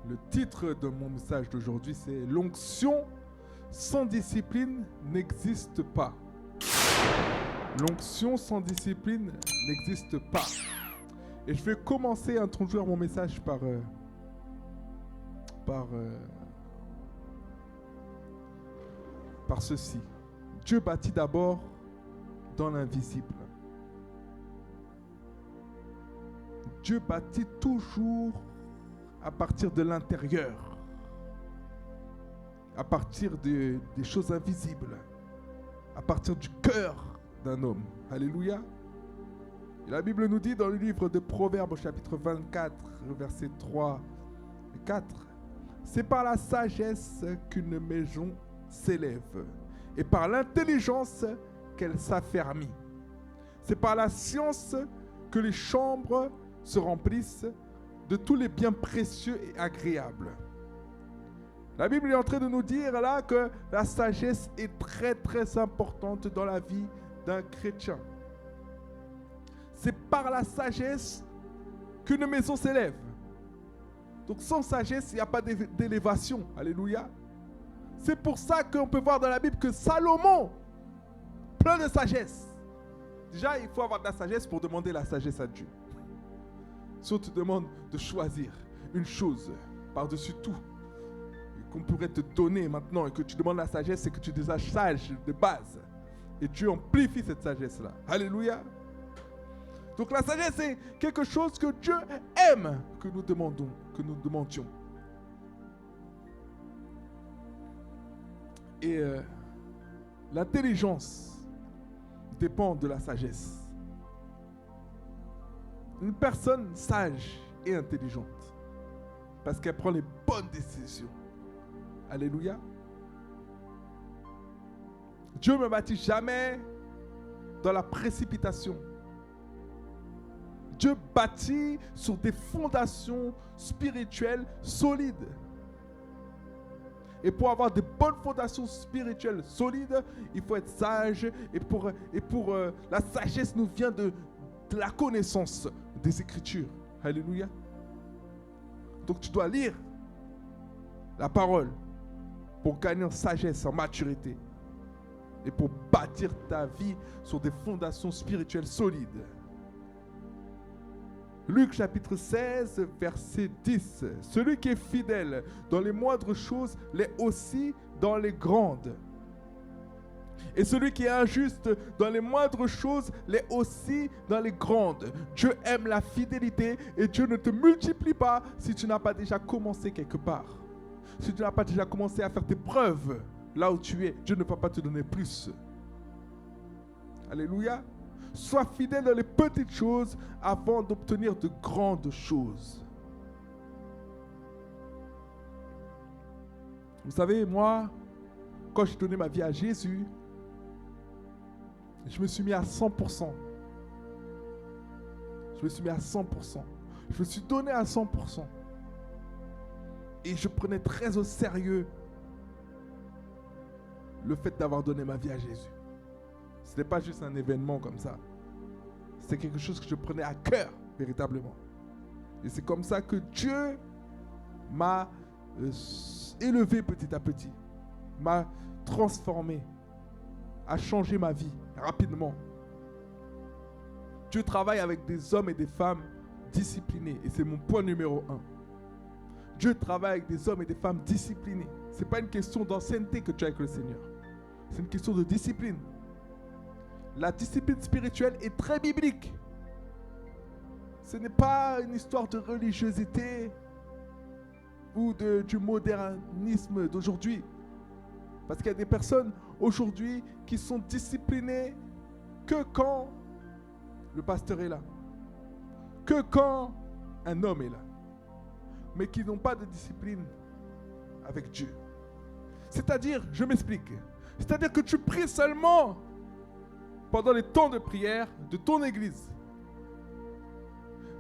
Le titre de mon message d'aujourd'hui, c'est « L'onction sans discipline n'existe pas ». L'onction sans discipline n'existe pas. Et je vais commencer à introduire mon message par ceci. Dieu bâtit d'abord dans l'invisible. Dieu bâtit toujours à partir de l'intérieur, à partir des choses invisibles, à partir du cœur d'un homme. Alléluia. Et la Bible nous dit dans le livre de Proverbes, chapitre 24, versets 3 et 4, « C'est par la sagesse qu'une maison s'élève, et par l'intelligence qu'elle s'affermit. C'est par la science que les chambres se remplissent de tous les biens précieux et agréables. » La Bible est en train de nous dire là que la sagesse est très très importante dans la vie d'un chrétien. C'est par la sagesse qu'une maison s'élève. Donc sans sagesse, il n'y a pas d'élévation. Alléluia. C'est pour ça qu'on peut voir dans la Bible que Salomon, plein de sagesse. Déjà, il faut avoir de la sagesse pour demander la sagesse à Dieu. Si on te demande de choisir une chose par-dessus tout, qu'on pourrait te donner maintenant, et que tu demandes la sagesse, c'est que tu es déjà sage de base. Et Dieu amplifie cette sagesse-là. Alléluia. Donc la sagesse, c'est quelque chose que Dieu aime que nous demandions. Et l'intelligence dépend de la sagesse. Une personne sage et intelligente, parce qu'elle prend les bonnes décisions. Alléluia. Dieu ne me bâtit jamais dans la précipitation. Dieu bâtit sur des fondations spirituelles solides. Et pour avoir de bonnes fondations spirituelles solides, il faut être sage. Et pour la sagesse nous vient de la connaissance des Écritures. Alléluia. Donc tu dois lire la parole pour gagner en sagesse, en maturité. Et pour bâtir ta vie sur des fondations spirituelles solides. Luc chapitre 16, verset 10. « Celui qui est fidèle dans les moindres choses l'est aussi dans les grandes. Et celui qui est injuste dans les moindres choses l'est aussi dans les grandes. » Dieu aime la fidélité et Dieu ne te multiplie pas si tu n'as pas déjà commencé quelque part. Si tu n'as pas déjà commencé à faire tes preuves là où tu es, Dieu ne va pas te donner plus. Alléluia. Sois fidèle dans les petites choses avant d'obtenir de grandes choses. Vous savez, moi, quand j'ai donné ma vie à Jésus, je me suis mis à 100%. Je me suis mis à 100%. Je me suis donné à 100%. Et je prenais très au sérieux le fait d'avoir donné ma vie à Jésus. Ce n'était pas juste un événement comme ça. C'est quelque chose que je prenais à cœur, véritablement. Et c'est comme ça que Dieu m'a élevé petit à petit, m'a transformé, a changé ma vie rapidement. Dieu travaille avec des hommes et des femmes disciplinés. Et c'est mon point numéro 1. Dieu travaille avec des hommes et des femmes disciplinés. Ce n'est pas une question d'ancienneté que tu as avec le Seigneur. C'est une question de discipline. La discipline spirituelle est très biblique. Ce n'est pas une histoire de religiosité ou du modernisme d'aujourd'hui. Parce qu'il y a des personnes aujourd'hui qui sont disciplinées que quand le pasteur est là. Que quand un homme est là. Mais qui n'ont pas de discipline avec Dieu. C'est-à-dire, je m'explique. C'est-à-dire que tu pries seulement pendant les temps de prière de ton église.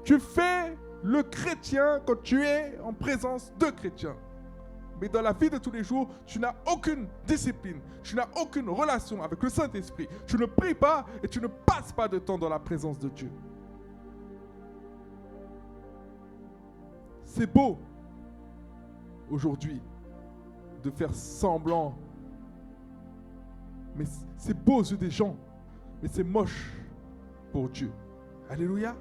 Tu fais le chrétien quand tu es en présence de chrétiens. Mais dans la vie de tous les jours, tu n'as aucune discipline. Tu n'as aucune relation avec le Saint-Esprit. Tu ne pries pas et tu ne passes pas de temps dans la présence de Dieu. C'est beau. aujourd'hui de faire semblant. Mais c'est beau aux yeux des gens, mais c'est moche pour Dieu. Alléluia.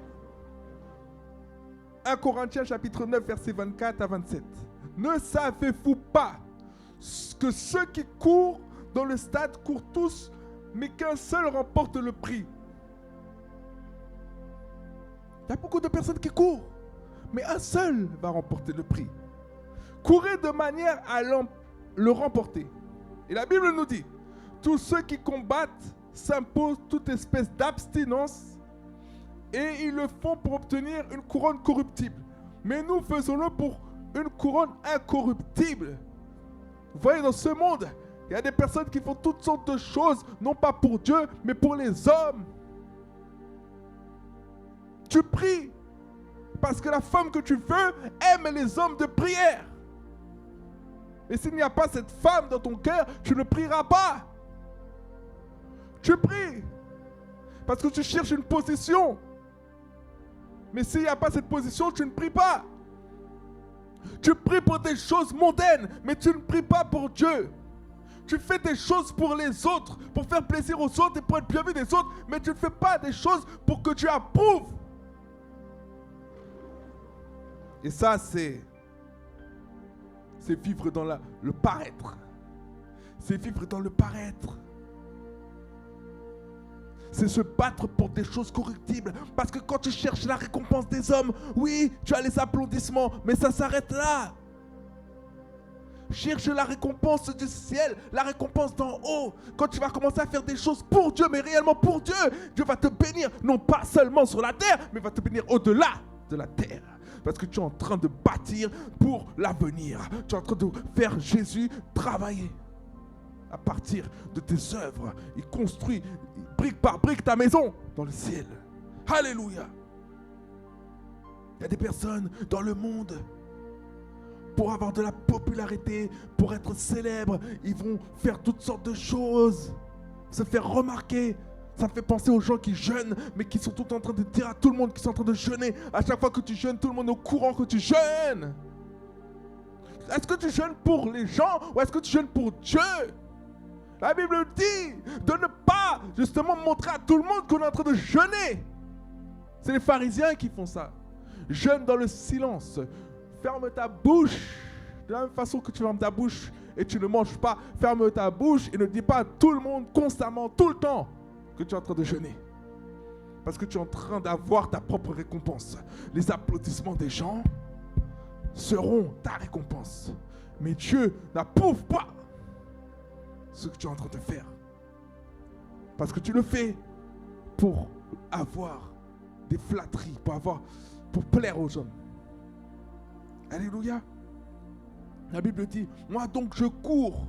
1 Corinthiens chapitre 9 versets 24 à 27. Ne savez-vous pas que ceux qui courent dans le stade courent tous, mais qu'un seul remporte le prix? Il y a beaucoup de personnes qui courent, mais un seul va remporter le prix. Courez de manière à le remporter. Et la Bible nous dit, tous ceux qui combattent s'imposent toute espèce d'abstinence et ils le font pour obtenir une couronne corruptible. Mais nous faisons-le pour une couronne incorruptible. Vous voyez, dans ce monde, il y a des personnes qui font toutes sortes de choses, non pas pour Dieu, mais pour les hommes. Tu pries parce que la femme que tu veux aime les hommes de prière. Et s'il n'y a pas cette femme dans ton cœur, tu ne prieras pas. Tu pries parce que tu cherches une position. Mais s'il n'y a pas cette position, tu ne pries pas. Tu pries pour des choses mondaines, mais tu ne pries pas pour Dieu. Tu fais des choses pour les autres, pour faire plaisir aux autres et pour être bien vu des autres, mais tu ne fais pas des choses pour que Dieu approuve. Et ça, c'est vivre dans le paraître. C'est vivre dans le paraître. C'est se battre pour des choses corruptibles. Parce que quand tu cherches la récompense des hommes, oui, tu as les applaudissements, mais ça s'arrête là. Cherche la récompense du ciel, la récompense d'en haut. Quand tu vas commencer à faire des choses pour Dieu, mais réellement pour Dieu, Dieu va te bénir, non pas seulement sur la terre, mais va te bénir au-delà de la terre. Parce que tu es en train de bâtir pour l'avenir. Tu es en train de faire Jésus travailler. À partir de tes œuvres, il construit brique par brique ta maison dans le ciel. Alléluia. Il y a des personnes dans le monde, pour avoir de la popularité, pour être célèbres, ils vont faire toutes sortes de choses, se faire remarquer. Ça me fait penser aux gens qui jeûnent, mais qui sont tout en train de dire à tout le monde qu'ils sont en train de jeûner. À chaque fois que tu jeûnes, tout le monde est au courant que tu jeûnes. Est-ce que tu jeûnes pour les gens ou est-ce que tu jeûnes pour Dieu? La Bible dit de ne pas justement montrer à tout le monde qu'on est en train de jeûner. C'est les pharisiens qui font ça. Jeûne dans le silence. Ferme ta bouche. De la même façon que tu fermes ta bouche et tu ne manges pas, ferme ta bouche et ne dis pas à tout le monde constamment, tout le temps, que tu es en train de jeûner. Parce que tu es en train d'avoir ta propre récompense. Les applaudissements des gens seront ta récompense. Mais Dieu n'approuve pas ce que tu es en train de faire. Parce que tu le fais pour avoir des flatteries, pour plaire aux hommes. Alléluia. La Bible dit, moi donc je cours,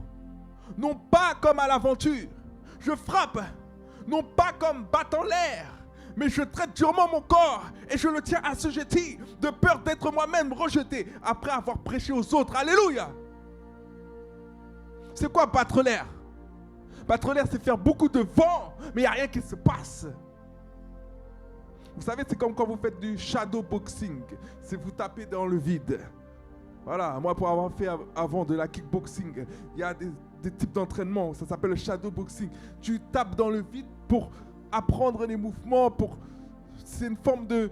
non pas comme à l'aventure, je frappe, non pas comme battant l'air, mais je traite durement mon corps et je le tiens assujetti, de peur d'être moi-même rejeté après avoir prêché aux autres. Alléluia. C'est quoi battre l'air? Battre l'air, c'est faire beaucoup de vent, mais il n'y a rien qui se passe. Vous savez, c'est comme quand vous faites du shadow boxing. C'est vous tapez dans le vide. Voilà, moi pour avoir fait avant de la kickboxing, il y a des types d'entraînement, ça s'appelle le shadow boxing. Tu tapes dans le vide pour apprendre les mouvements, c'est une forme de...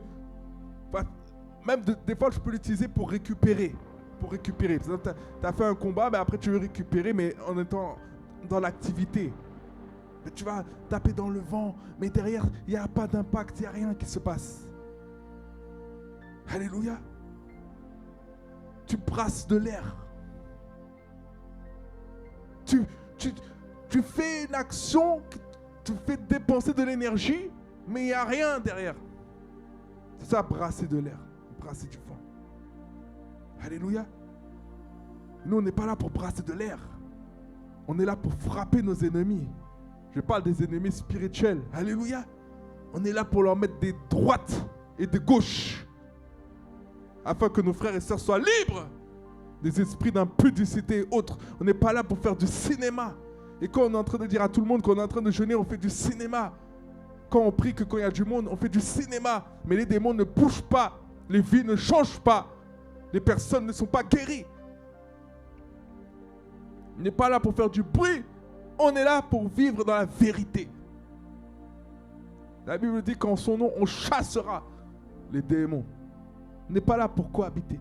Même des fois, je peux l'utiliser pour récupérer. Par exemple, tu as fait un combat, mais après tu veux récupérer, mais en étant dans l'activité. Tu vas taper dans le vent, mais derrière, il n'y a pas d'impact, il n'y a rien qui se passe. Alléluia. Tu brasses de l'air. Tu fais une action qui te fait dépenser de l'énergie, mais il n'y a rien derrière. C'est ça, brasser de l'air, brasser du vent. Alléluia. Nous, on n'est pas là pour brasser de l'air. On est là pour frapper nos ennemis. Je parle des ennemis spirituels. Alléluia. On est là pour leur mettre des droites et des gauches. Afin que nos frères et sœurs soient libres des esprits d'impudicité et autres. On n'est pas là pour faire du cinéma. Et quand on est en train de dire à tout le monde qu'on est en train de jeûner, on fait du cinéma. Quand on prie que quand il y a du monde, on fait du cinéma. Mais les démons ne bougent pas. Les vies ne changent pas. Les personnes ne sont pas guéries. On n'est pas là pour faire du bruit. On est là pour vivre dans la vérité. La Bible dit qu'en son nom, on chassera les démons. On n'est pas là pour cohabiter.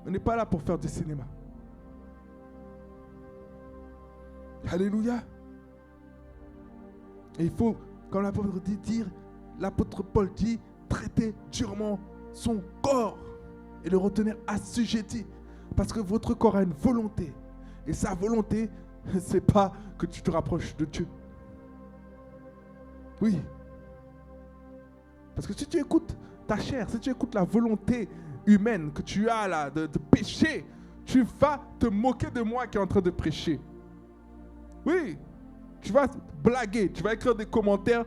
On n'est pas là pour faire du cinéma. Alléluia. Et il faut, comme l'apôtre Paul dit, traiter durement son corps et le retenir assujetti. Parce que votre corps a une volonté. Et sa volonté, c'est pas que tu te rapproches de Dieu. Oui. Parce que si tu écoutes ta chair, si tu écoutes la volonté humaine que tu as là de pécher, tu vas te moquer de moi qui est en train de prêcher. Oui. Tu vas blaguer, tu vas écrire des commentaires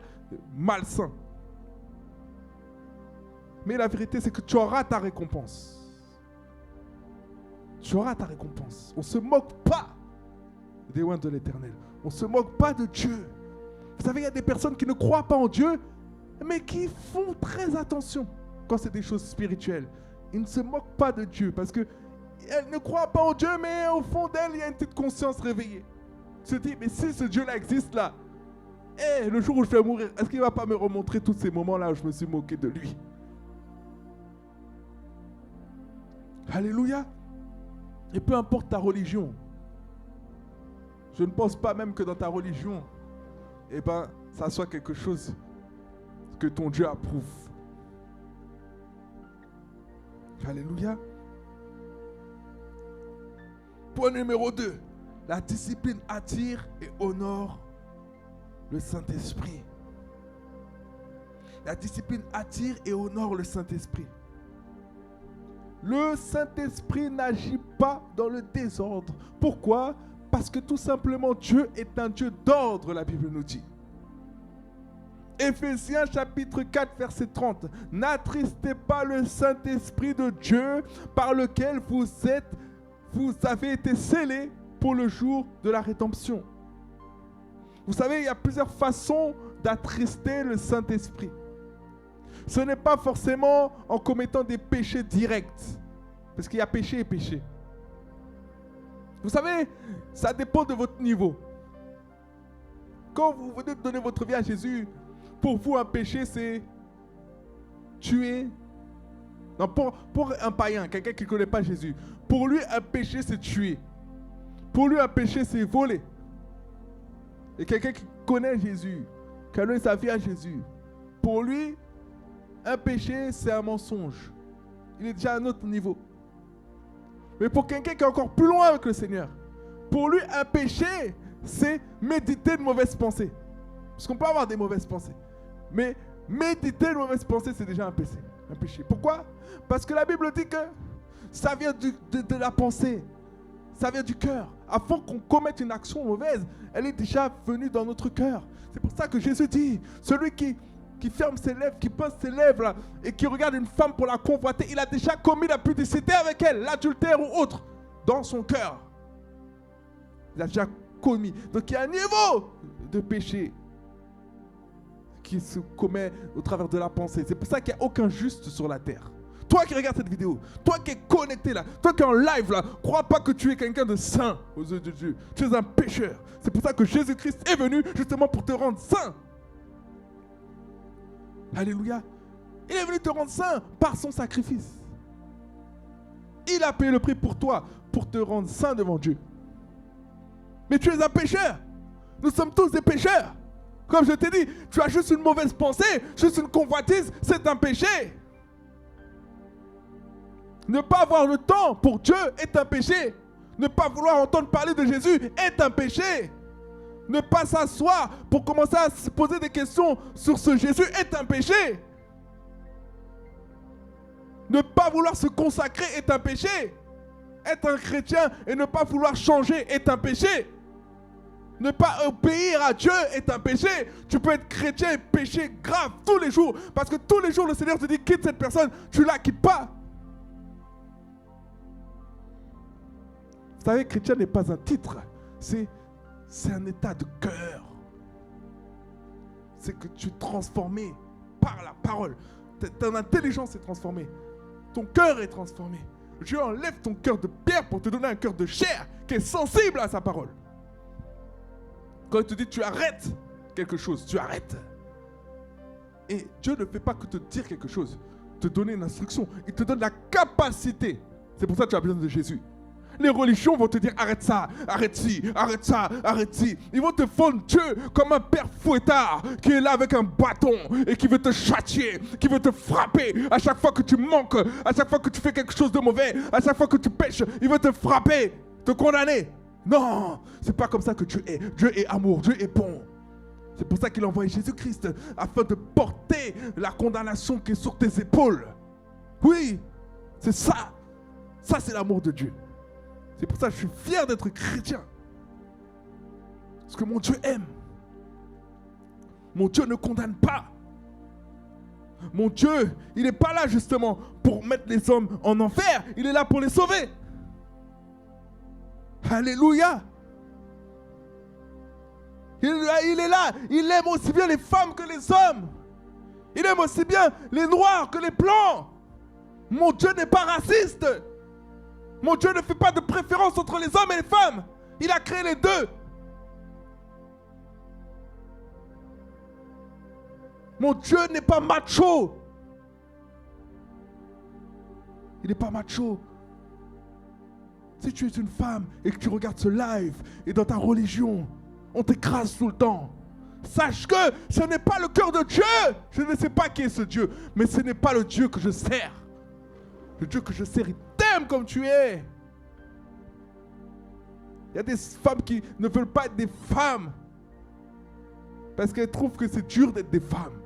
malsains. Mais la vérité, c'est que tu auras ta récompense. Tu auras ta récompense. On ne se moque pas des oins de l'Éternel. On ne se moque pas de Dieu. Vous savez, il y a des personnes qui ne croient pas en Dieu, mais qui font très attention quand c'est des choses spirituelles. Ils ne se moquent pas de Dieu parce qu'elles ne croient pas en Dieu, mais au fond d'elles, il y a une petite conscience réveillée. Se dit, mais si ce Dieu-là existe là, le jour où je vais mourir, est-ce qu'il ne va pas me remontrer tous ces moments-là où je me suis moqué de lui? Alléluia. Et peu importe ta religion, je ne pense pas même que dans ta religion, ça soit quelque chose que ton Dieu approuve. Alléluia. Point numéro 2. La discipline attire et honore le Saint-Esprit. La discipline attire et honore le Saint-Esprit. Le Saint-Esprit n'agit pas dans le désordre. Pourquoi? Parce que tout simplement Dieu est un Dieu d'ordre, la Bible nous dit. Éphésiens chapitre 4 verset 30. N'attristez pas le Saint-Esprit de Dieu par lequel vous avez été scellés pour le jour de la rédemption. Vous savez, il y a plusieurs façons d'attrister le Saint-Esprit. Ce n'est pas forcément en commettant des péchés directs. Parce qu'il y a péché et péché. Vous savez, ça dépend de votre niveau. Quand vous venez de donner votre vie à Jésus, pour vous un péché c'est tuer. Non, pour un païen, quelqu'un qui ne connaît pas Jésus, pour lui un péché c'est tuer. Pour lui un péché c'est voler. Et quelqu'un qui connaît Jésus, qui a donné sa vie à Jésus, pour lui un péché c'est un mensonge. Il est déjà à un autre niveau. Mais pour quelqu'un qui est encore plus loin avec le Seigneur, pour lui un péché c'est méditer de mauvaises pensées. Parce qu'on peut avoir des mauvaises pensées. Mais méditer de mauvaises pensées c'est déjà un péché. Pourquoi? Parce que la Bible dit que ça vient de la pensée. Ça vient du cœur. Avant qu'on commette une action mauvaise, elle est déjà venue dans notre cœur. C'est pour ça que Jésus dit, celui qui ferme ses lèvres, qui pince ses lèvres là, et qui regarde une femme pour la convoiter, il a déjà commis la pudicité avec elle, l'adultère ou autre, dans son cœur. Il a déjà commis. Donc il y a un niveau de péché qui se commet au travers de la pensée. C'est pour ça qu'il n'y a aucun juste sur la terre. Toi qui regardes cette vidéo, toi qui es connecté là, toi qui es en live là, crois pas que tu es quelqu'un de saint aux yeux de Dieu. Tu es un pécheur. C'est pour ça que Jésus-Christ est venu justement pour te rendre saint. Alléluia. Il est venu te rendre saint par son sacrifice. Il a payé le prix pour toi, pour te rendre saint devant Dieu. Mais tu es un pécheur. Nous sommes tous des pécheurs. Comme je t'ai dit, tu as juste une mauvaise pensée, juste une convoitise, c'est un péché. Ne pas avoir le temps pour Dieu est un péché. Ne pas vouloir entendre parler de Jésus est un péché. Ne pas s'asseoir pour commencer à se poser des questions sur ce Jésus est un péché. Ne pas vouloir se consacrer est un péché. Être un chrétien et ne pas vouloir changer est un péché. Ne pas obéir à Dieu est un péché. Tu peux être chrétien et pécher grave tous les jours. Parce que tous les jours, le Seigneur te dit quitte cette personne, tu ne la quittes pas. Vous savez, chrétien n'est pas un titre. C'est un état de cœur. C'est que tu es transformé par la parole. Ton intelligence est transformée. Ton cœur est transformé. Dieu enlève ton cœur de pierre pour te donner un cœur de chair qui est sensible à sa parole. Quand il te dit tu arrêtes quelque chose, tu arrêtes. Et Dieu ne fait pas que te dire quelque chose, te donner une instruction. Il te donne la capacité. C'est pour ça que tu as besoin de Jésus. Les religions vont te dire arrête ça, arrête ci, arrête ça, arrête ci. Ils vont te vendre Dieu comme un père fouettard qui est là avec un bâton et qui veut te châtier, qui veut te frapper à chaque fois que tu manques, à chaque fois que tu fais quelque chose de mauvais, à chaque fois que tu pêches, il veut te frapper, te condamner. Non, c'est pas comme ça que Dieu est. Dieu est amour, Dieu est bon. C'est pour ça qu'il a envoyé Jésus-Christ afin de porter la condamnation qui est sur tes épaules. Oui, c'est ça. Ça, c'est l'amour de Dieu. C'est pour ça que je suis fier d'être chrétien. Parce que mon Dieu aime. Mon Dieu ne condamne pas. Mon Dieu, il n'est pas là justement pour mettre les hommes en enfer. Il est là pour les sauver. Alléluia. Il est là. Il aime aussi bien les femmes que les hommes. Il aime aussi bien les noirs que les blancs. Mon Dieu n'est pas raciste. Mon Dieu ne fait pas de préférence entre les hommes et les femmes. Il a créé les deux. Mon Dieu n'est pas macho. Il n'est pas macho. Si tu es une femme et que tu regardes ce live et dans ta religion, on t'écrase tout le temps. Sache que ce n'est pas le cœur de Dieu. Je ne sais pas qui est ce Dieu, mais ce n'est pas le Dieu que je sers. Le Dieu que je sers, il t'aime comme tu es. Il y a des femmes qui ne veulent pas être des femmes parce qu'elles trouvent que c'est dur d'être des femmes.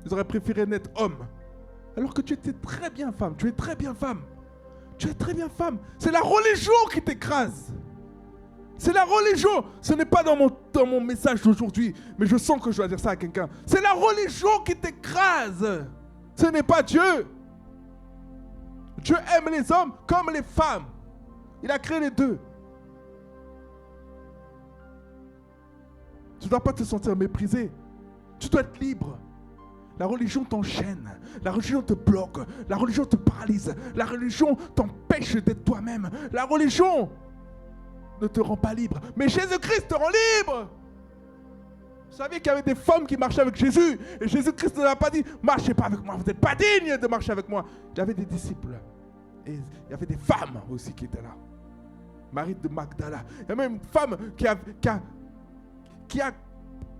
Ils auraient préféré naître homme. Alors que tu étais très bien femme. Tu es très bien femme. Tu es très bien femme. C'est la religion qui t'écrase. C'est la religion. Ce n'est pas dans mon message d'aujourd'hui, mais je sens que je dois dire ça à quelqu'un. C'est la religion qui t'écrase. Ce n'est pas Dieu. Dieu aime les hommes comme les femmes. Il a créé les deux. Tu ne dois pas te sentir méprisé. Tu dois être libre. La religion t'enchaîne. La religion te bloque. La religion te paralyse. La religion t'empêche d'être toi-même. La religion ne te rend pas libre. Mais Jésus-Christ te rend libre. Vous savez qu'il y avait des femmes qui marchaient avec Jésus. Et Jésus-Christ ne leur a pas dit, marchez pas avec moi, vous n'êtes pas digne de marcher avec moi. Il y avait des disciples. Et il y avait des femmes aussi qui étaient là. Marie de Magdala. Il y a même une femme qui a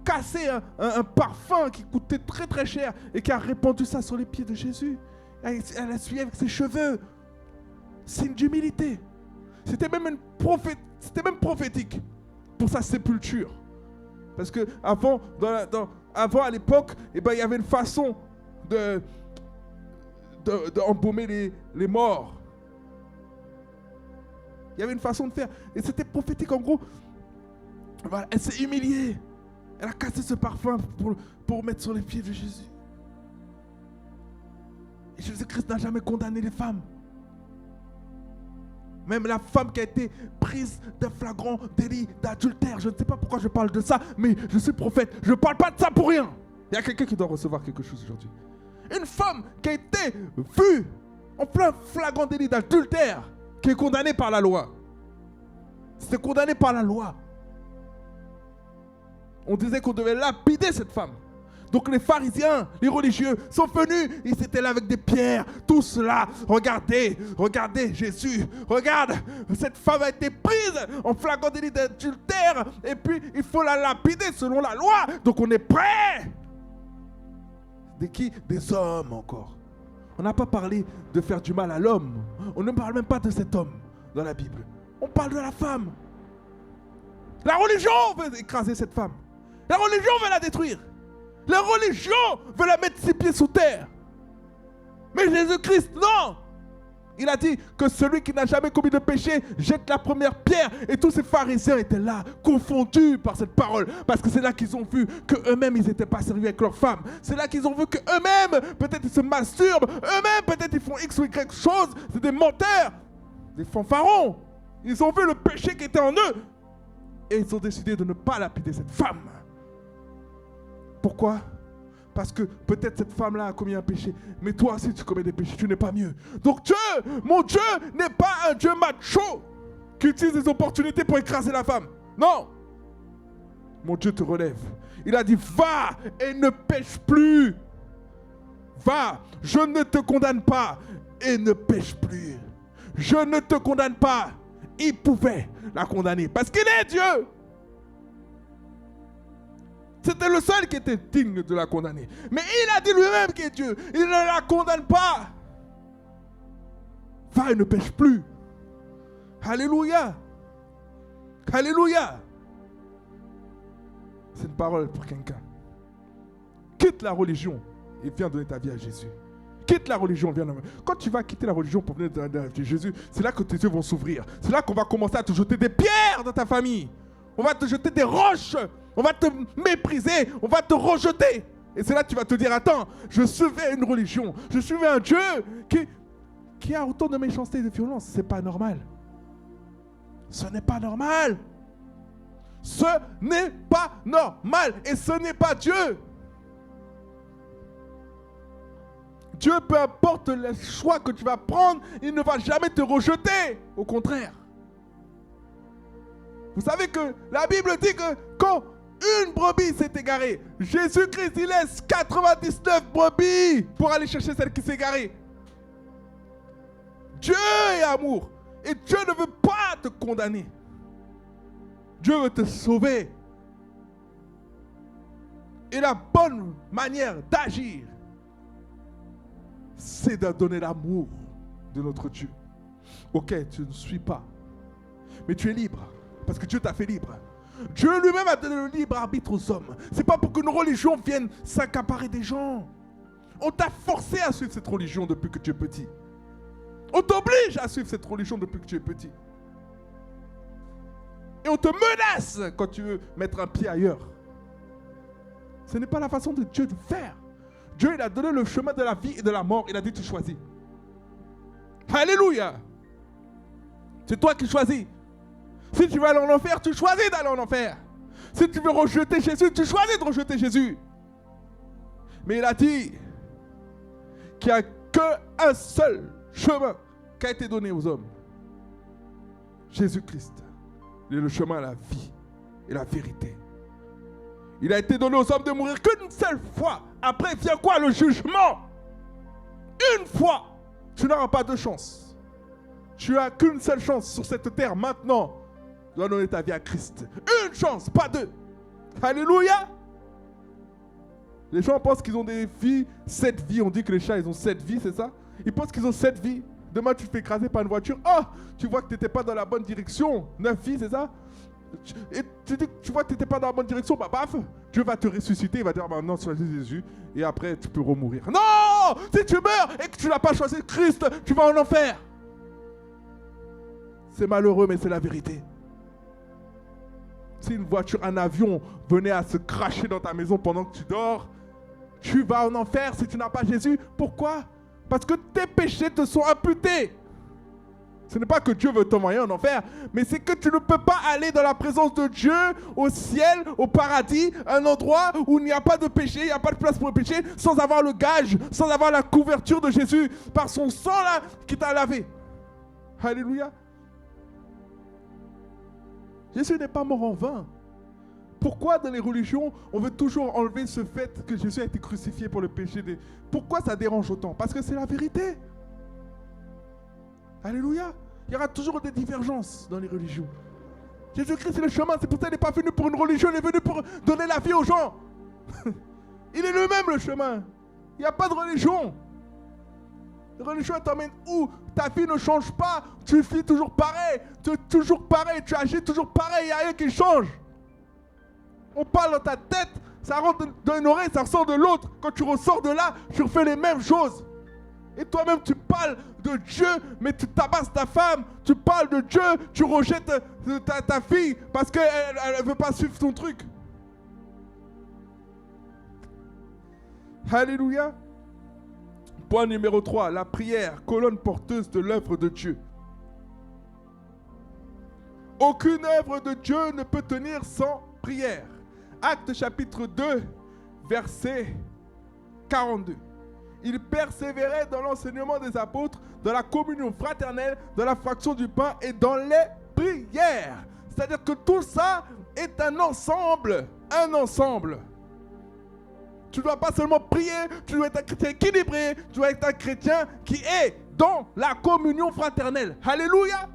cassé un parfum qui coûtait très très cher et qui a répandu ça sur les pieds de Jésus. Elle a essuyé avec ses cheveux. Signe d'humilité. C'était même prophétique pour sa sépulture. Parce que avant à l'époque, il y avait une façon d'embaumer les morts. Il y avait une façon de faire. Et c'était prophétique en gros. Voilà, elle s'est humiliée. Elle a cassé ce parfum pour mettre sur les pieds de Jésus. Et Jésus-Christ n'a jamais condamné les femmes. Même la femme qui a été prise d'un flagrant délit d'adultère. Je ne sais pas pourquoi je parle de ça, mais je suis prophète. Je ne parle pas de ça pour rien. Il y a quelqu'un qui doit recevoir quelque chose aujourd'hui. Une femme qui a été vue en plein flagrant délit d'adultère, qui est condamnée par la loi. C'était condamné par la loi. On disait qu'on devait lapider cette femme. Donc les pharisiens, les religieux sont venus, ils étaient là avec des pierres, tous là, regardez Jésus, regarde, cette femme a été prise en flagrant délit d'adultère et puis il faut la lapider selon la loi, donc on est prêt. De qui? Des hommes encore. On n'a pas parlé de faire du mal à l'homme, on ne parle même pas de cet homme dans la Bible, on parle de la femme. La religion veut écraser cette femme, la religion veut la détruire. La religion veut la mettre ses pieds sous terre. Mais Jésus-Christ, non. Il a dit que celui qui n'a jamais commis de péché jette la première pierre. Et tous ces pharisiens étaient là, confondus par cette parole. Parce que c'est là qu'ils ont vu qu'eux-mêmes, ils n'étaient pas sérieux avec leurs femmes. C'est là qu'ils ont vu qu'eux-mêmes, peut-être ils se masturbent. Eux-mêmes, peut-être ils font X ou Y chose. C'est des menteurs, des fanfarons. Ils ont vu le péché qui était en eux. Et ils ont décidé de ne pas lapider cette femme. Pourquoi? Parce que peut-être cette femme-là a commis un péché, mais toi aussi tu commets des péchés, tu n'es pas mieux. Donc Dieu, mon Dieu, n'est pas un Dieu macho. qui utilise les opportunités pour écraser la femme. Non. Mon Dieu te relève. Il a dit, va et ne pêche plus. Va, je ne te condamne pas et ne pêche plus. Je ne te condamne pas. Il pouvait la condamner parce qu'il est Dieu. C'était le seul qui était digne de la condamner. Mais il a dit lui-même qu'il est Dieu. Il ne la condamne pas. Va et ne pêche plus. Alléluia. Alléluia. C'est une parole pour quelqu'un. Quitte la religion et viens donner ta vie à Jésus. Quitte la religion, viens. Quand tu vas quitter la religion pour venir donner ta vie à Jésus, c'est là que tes yeux vont s'ouvrir. C'est là qu'on va commencer à te jeter des pierres dans ta famille. On va te jeter des roches. On va te mépriser. On va te rejeter. Et c'est là que tu vas te dire, attends, je suivais une religion. Je suivais un Dieu qui a autant de méchanceté et de violence. C'est pas normal. Ce n'est pas normal. Ce n'est pas normal. Et ce n'est pas Dieu. Dieu, peu importe le choix que tu vas prendre, il ne va jamais te rejeter. Au contraire. Vous savez que la Bible dit que quand une brebis s'est égarée, Jésus-Christ, il laisse 99 brebis pour aller chercher celle qui s'est égarée. Dieu est amour. Et Dieu ne veut pas te condamner. Dieu veut te sauver. Et la bonne manière d'agir, c'est de donner l'amour de notre Dieu. Ok, tu ne suis pas. Mais tu es libre. Parce que Dieu t'a fait libre. Dieu lui-même a donné le libre arbitre aux hommes. C'est pas pour qu'une religion vienne s'accaparer des gens. On t'a forcé à suivre cette religion depuis que tu es petit. On t'oblige à suivre cette religion depuis que tu es petit. Et on te menace quand tu veux mettre un pied ailleurs. Ce n'est pas la façon de Dieu de faire. Dieu, il a donné le chemin de la vie et de la mort. Il a dit, tu choisis. Alléluia. C'est toi qui choisis. Si tu veux aller en enfer, tu choisis d'aller en enfer. Si tu veux rejeter Jésus, tu choisis de rejeter Jésus. Mais il a dit qu'il n'y a qu'un seul chemin qui a été donné aux hommes. Jésus-Christ. Il est le chemin à la vie et la vérité. Il a été donné aux hommes de mourir qu'une seule fois. Après vient quoi? Le jugement. Une fois. Tu n'auras pas de chance. Tu n'as qu'une seule chance sur cette terre maintenant. Tu dois donner ta vie à Christ. Une chance, pas deux. Alléluia. Les gens pensent qu'ils ont des vies, 7 vies. On dit que les chats, ils ont 7 vies, c'est ça? Ils pensent qu'ils ont 7 vies. Demain, tu te fais écraser par une voiture. Oh, tu vois que tu n'étais pas dans la bonne direction. 9 vies, c'est ça? Et tu vois que tu n'étais pas dans la bonne direction. Bah, paf, Dieu va te ressusciter. Il va dire, bah, non, choisis Jésus. Et après, tu peux remourir. Non! Si tu meurs et que tu n'as pas choisi Christ, tu vas en enfer. C'est malheureux, mais c'est la vérité. Si une voiture, un avion venait à se cracher dans ta maison pendant que tu dors, tu vas en enfer si tu n'as pas Jésus. Pourquoi? Parce que tes péchés te sont imputés. Ce n'est pas que Dieu veut t'envoyer en enfer, mais c'est que tu ne peux pas aller dans la présence de Dieu, au ciel, au paradis, un endroit où il n'y a pas de péché, il n'y a pas de place pour le péché, sans avoir le gage, sans avoir la couverture de Jésus, par son sang là qui t'a lavé. Alléluia. Jésus n'est pas mort en vain. Pourquoi dans les religions, on veut toujours enlever ce fait que Jésus a été crucifié pour le péché des... Pourquoi ça dérange autant? Parce que c'est la vérité. Alléluia. Il y aura toujours des divergences dans les religions. Jésus-Christ c'est le chemin, c'est pour ça qu'il n'est pas venu pour une religion, il est venu pour donner la vie aux gens. Il est lui-même le chemin. Il n'y a pas de religion. La religion t'emmène où? Ta vie ne change pas, tu vis toujours pareil, tu es toujours pareil, tu agis toujours pareil, il n'y a rien qui change. On parle dans ta tête, ça rentre dans une oreille, ça ressort de l'autre. Quand tu ressors de là, tu refais les mêmes choses. Et toi-même, tu parles de Dieu, mais tu tabasses ta femme. Tu parles de Dieu, tu rejettes ta fille parce qu'elle ne veut pas suivre ton truc. Alléluia. Point numéro 3, la prière, colonne porteuse de l'œuvre de Dieu. Aucune œuvre de Dieu ne peut tenir sans prière. Actes chapitre 2, verset 42. Il persévérait dans l'enseignement des apôtres, dans la communion fraternelle, dans la fraction du pain et dans les prière. C'est-à-dire que tout ça est un ensemble. Un ensemble. Tu ne dois pas seulement prier, tu dois être un chrétien équilibré, tu dois être un chrétien qui est dans la communion fraternelle. Alléluia.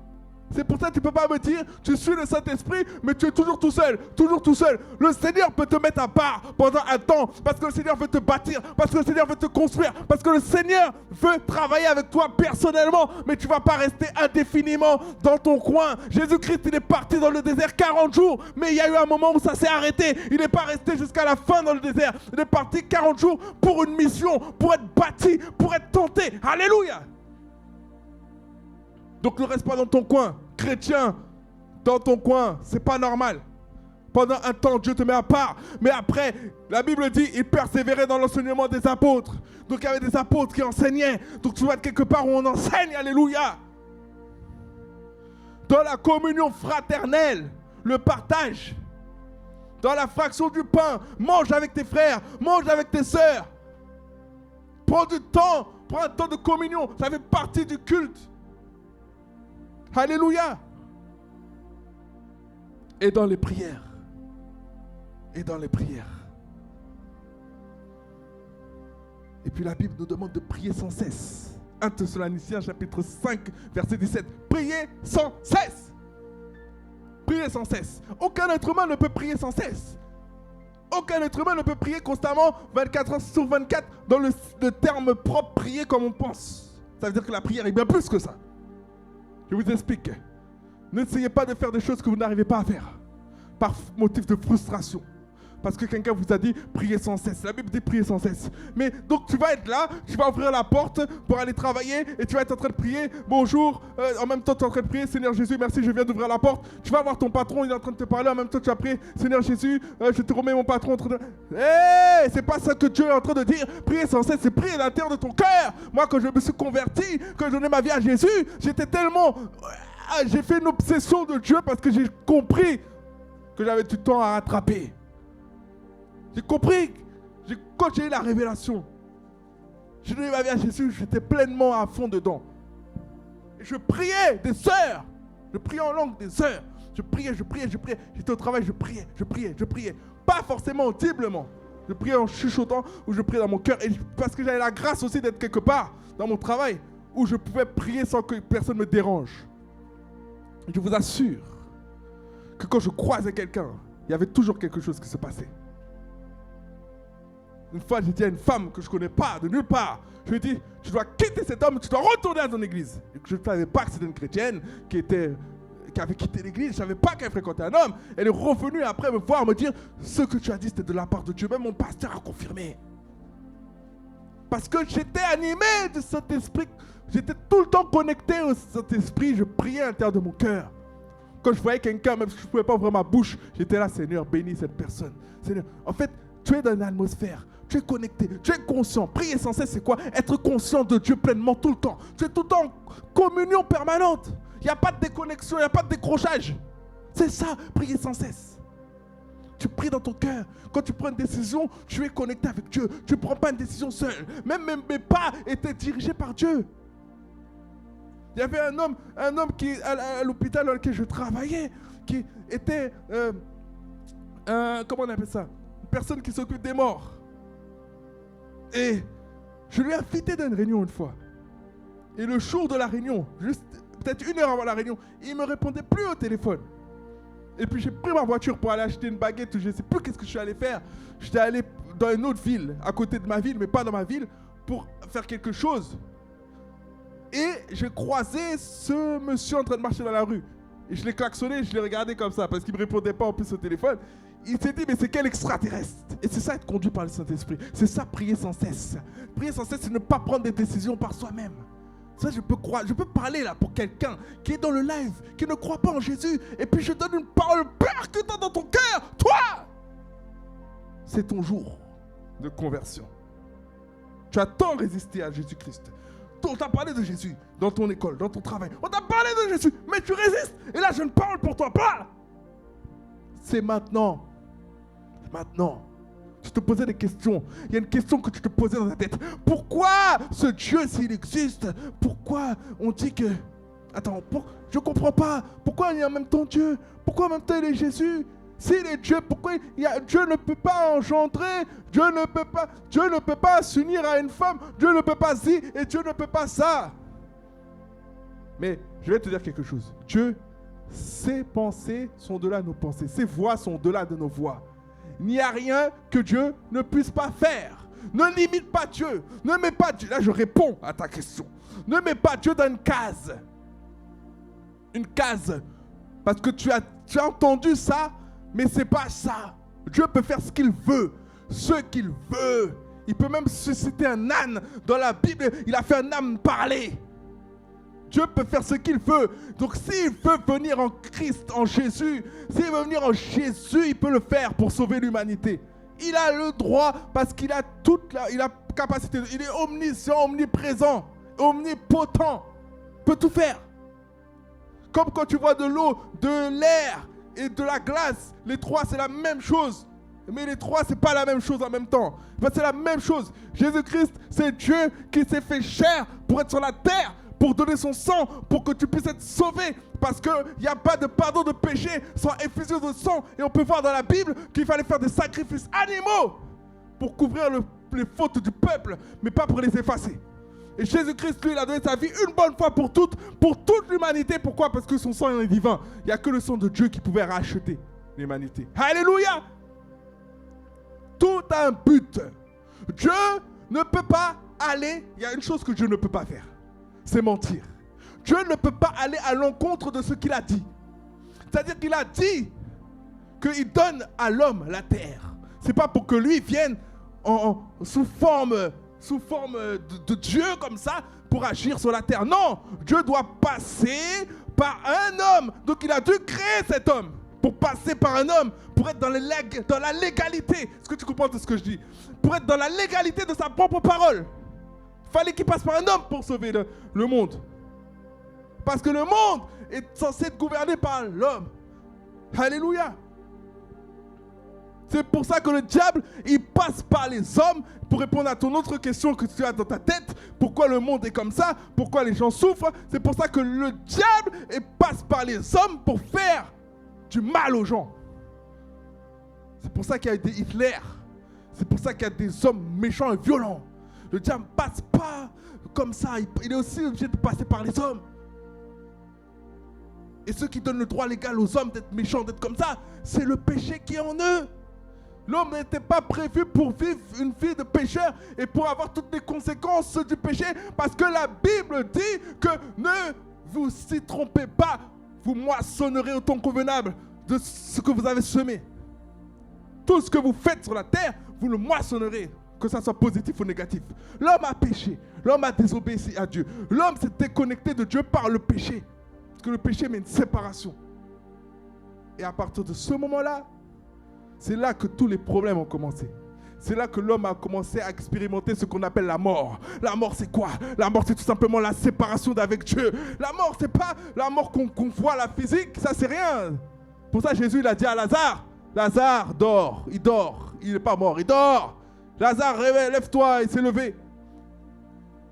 C'est pour ça que tu ne peux pas me dire, tu suis le Saint-Esprit, mais tu es toujours tout seul, toujours tout seul. Le Seigneur peut te mettre à part pendant un temps, parce que le Seigneur veut te bâtir, parce que le Seigneur veut te construire, parce que le Seigneur veut travailler avec toi personnellement, mais tu ne vas pas rester indéfiniment dans ton coin. Jésus-Christ, il est parti dans le désert 40 jours, mais il y a eu un moment où ça s'est arrêté. Il n'est pas resté jusqu'à la fin dans le désert. Il est parti 40 jours pour une mission, pour être bâti, pour être tenté. Alléluia. Donc ne reste pas dans ton coin. Chrétien, dans ton coin, c'est pas normal. Pendant un temps, Dieu te met à part. Mais après, la Bible dit, il persévérait dans l'enseignement des apôtres. Donc il y avait des apôtres qui enseignaient. Donc tu vas être quelque part où on enseigne, alléluia. Dans la communion fraternelle, le partage. Dans la fraction du pain, mange avec tes frères, mange avec tes sœurs. Prends du temps, prends un temps de communion. Ça fait partie du culte. Alléluia. Et dans les prières. Et dans les prières. Et puis la Bible nous demande de prier sans cesse. 1 Thessaloniciens chapitre 5 verset 17. Priez sans cesse. Priez sans cesse. Aucun être humain ne peut prier sans cesse. Aucun être humain ne peut prier constamment 24 heures sur 24 dans le terme propre prier comme on pense. Ça veut dire que la prière est bien plus que ça. Je vous explique. N'essayez pas de faire des choses que vous n'arrivez pas à faire par motif de frustration. Parce que quelqu'un vous a dit priez sans cesse. La Bible dit priez sans cesse. Mais donc tu vas être là, tu vas ouvrir la porte pour aller travailler et tu vas être en train de prier. Bonjour, en même temps tu es en train de prier. Seigneur Jésus, merci, je viens d'ouvrir la porte. Tu vas voir ton patron, il est en train de te parler. En même temps tu vas prier. Seigneur Jésus, je te remets mon patron. Hey, c'est pas ça que Dieu est en train de dire. Prier sans cesse, c'est prier à l'intérieur de ton cœur. Moi quand je me suis converti, quand je donnais ma vie à Jésus, j'étais tellement... J'ai fait une obsession de Dieu parce que j'ai compris que j'avais du temps à rattraper. J'ai compris, quand j'ai eu la révélation, j'ai donné ma vie à Jésus, j'étais pleinement à fond dedans. Et je priais des sœurs, je priais en langue des sœurs. Je priais. J'étais au travail, je priais. Pas forcément audiblement. Je priais en chuchotant ou je priais dans mon cœur. Et parce que j'avais la grâce aussi d'être quelque part dans mon travail où je pouvais prier sans que personne me dérange. Je vous assure que quand je croisais quelqu'un, il y avait toujours quelque chose qui se passait. Une fois, j'ai dit à une femme que je ne connais pas, de nulle part, je lui ai dit, tu dois quitter cet homme, tu dois retourner à ton église. Et je ne savais pas que c'était une chrétienne qui avait quitté l'église, je ne savais pas qu'elle fréquentait un homme. Elle est revenue après me voir, me dire, ce que tu as dit, c'était de la part de Dieu. Même mon pasteur a confirmé. Parce que j'étais animé de Saint-Esprit. J'étais tout le temps connecté au Saint-Esprit. Je priais à l'intérieur de mon cœur. Quand je voyais quelqu'un, même si je ne pouvais pas ouvrir ma bouche, j'étais là, Seigneur, bénis cette personne. Seigneur, en fait, tu es dans une atmosphère. Tu es connecté, tu es conscient. Prier sans cesse, c'est quoi? Être conscient de Dieu pleinement tout le temps. Tu es tout le temps en communion permanente. Il n'y a pas de déconnexion, il n'y a pas de décrochage. C'est ça, prier sans cesse. Tu pries dans ton cœur. Quand tu prends une décision, tu es connecté avec Dieu. Tu ne prends pas une décision seul. Même mes pas étaient dirigés par Dieu. Il y avait un homme qui, à l'hôpital dans lequel je travaillais, qui était, comment on appelle ça? Une personne qui s'occupe des morts. Et je lui ai invité dans une réunion une fois. Et le jour de la réunion, juste peut-être 1 heure avant la réunion, il ne me répondait plus au téléphone. Et puis j'ai pris ma voiture pour aller acheter une baguette, je ne sais plus qu'est-ce que je suis allé faire. J'étais allé dans une autre ville, à côté de ma ville, mais pas dans ma ville, pour faire quelque chose. Et j'ai croisé ce monsieur en train de marcher dans la rue. Et je l'ai klaxonné, je l'ai regardé comme ça, parce qu'il ne me répondait pas en plus au téléphone. Il s'est dit, mais c'est quel extraterrestre? Et c'est ça être conduit par le Saint-Esprit. C'est ça prier sans cesse. Prier sans cesse, c'est ne pas prendre des décisions par soi-même. Ça, je peux parler là pour quelqu'un qui est dans le live, qui ne croit pas en Jésus. Et puis je donne une parole percutante dans ton cœur. Toi, c'est ton jour de conversion. Tu as tant résisté à Jésus-Christ. On t'a parlé de Jésus dans ton école, dans ton travail. On t'a parlé de Jésus, mais tu résistes. Et là, je ne parle pour toi pas. C'est maintenant. Maintenant. Tu te posais des questions. Il y a une question que tu te posais dans ta tête. Pourquoi ce Dieu, s'il existe, pourquoi on dit que Attends, je ne comprends pas. Pourquoi il y a en même temps Dieu? Pourquoi en même temps il est Jésus? S'il est Dieu, pourquoi Dieu ne peut pas engendrer? Dieu ne peut pas s'unir à une femme. Dieu ne peut pas ci et Dieu ne peut pas ça. Mais je vais te dire quelque chose. Dieu, ses pensées sont au-delà de nos pensées. Ses voix sont au-delà de nos voix. Il n'y a rien que Dieu ne puisse pas faire. Ne limite pas Dieu. Ne mets pas Dieu. Là, je réponds à ta question. Ne mets pas Dieu dans une case. Une case. Parce que tu as entendu ça, mais c'est pas ça. Dieu peut faire ce qu'il veut. Ce qu'il veut. Il peut même susciter un âne. Dans la Bible, il a fait un âne parler. Dieu peut faire ce qu'il veut. Donc s'il veut venir en Christ, en Jésus, s'il veut venir en Jésus, il peut le faire pour sauver l'humanité. Il a le droit parce qu'il a il a capacité. Il est omniscient, omniprésent, omnipotent. Il peut tout faire. Comme quand tu vois de l'eau, de l'air et de la glace, les trois c'est la même chose. Mais les trois c'est pas la même chose en même temps. C'est la même chose. Jésus-Christ, c'est Dieu qui s'est fait chair pour être sur la terre, pour donner son sang, pour que tu puisses être sauvé. Parce qu'il n'y a pas de pardon de péché sans effusion de sang. Et on peut voir dans la Bible qu'il fallait faire des sacrifices animaux pour couvrir les fautes du peuple, mais pas pour les effacer. Et Jésus-Christ, lui, il a donné sa vie une bonne fois pour toute l'humanité. Pourquoi? Parce que son sang est divin. Il n'y a que le sang de Dieu qui pouvait racheter l'humanité. Alléluia! Tout a un but. Dieu ne peut pas aller... Il y a une chose que Dieu ne peut pas faire. C'est mentir. Dieu ne peut pas aller à l'encontre de ce qu'il a dit. C'est-à-dire qu'il a dit qu'il donne à l'homme la terre. Ce n'est pas pour que lui vienne sous forme de Dieu comme ça pour agir sur la terre. Non, Dieu doit passer par un homme. Donc il a dû créer cet homme pour passer par un homme, pour être dans la légalité. Est-ce que tu comprends tout ce que je dis? Pour être dans la légalité de sa propre parole. Il fallait qu'il passe par un homme pour sauver le monde. Parce que le monde est censé être gouverné par l'homme. Alléluia. C'est pour ça que le diable, il passe par les hommes pour répondre à ton autre question que tu as dans ta tête. Pourquoi le monde est comme ça? Pourquoi les gens souffrent? C'est pour ça que le diable passe par les hommes pour faire du mal aux gens. C'est pour ça qu'il y a des Hitler. C'est pour ça qu'il y a des hommes méchants et violents. Le diable ne passe pas comme ça. Il est aussi obligé de passer par les hommes. Et ceux qui donnent le droit légal aux hommes d'être méchants, d'être comme ça, c'est le péché qui est en eux. L'homme n'était pas prévu pour vivre une vie de pécheur et pour avoir toutes les conséquences du péché, parce que la Bible dit que ne vous y trompez pas, vous moissonnerez au temps convenable de ce que vous avez semé. Tout ce que vous faites sur la terre, vous le moissonnerez, que ça soit positif ou négatif. L'homme a péché, l'homme a désobéi à Dieu. L'homme s'est déconnecté de Dieu par le péché. Parce que le péché met une séparation. Et à partir de ce moment-là, c'est là que tous les problèmes ont commencé. C'est là que l'homme a commencé à expérimenter ce qu'on appelle la mort. La mort, c'est quoi? La mort, c'est tout simplement la séparation d'avec Dieu. La mort, c'est pas la mort qu'on voit, la physique, ça c'est rien. Pour ça, Jésus, il a dit à Lazare, Lazare, dors. Il n'est pas mort, il dort. Lazare, lève-toi, il s'est levé.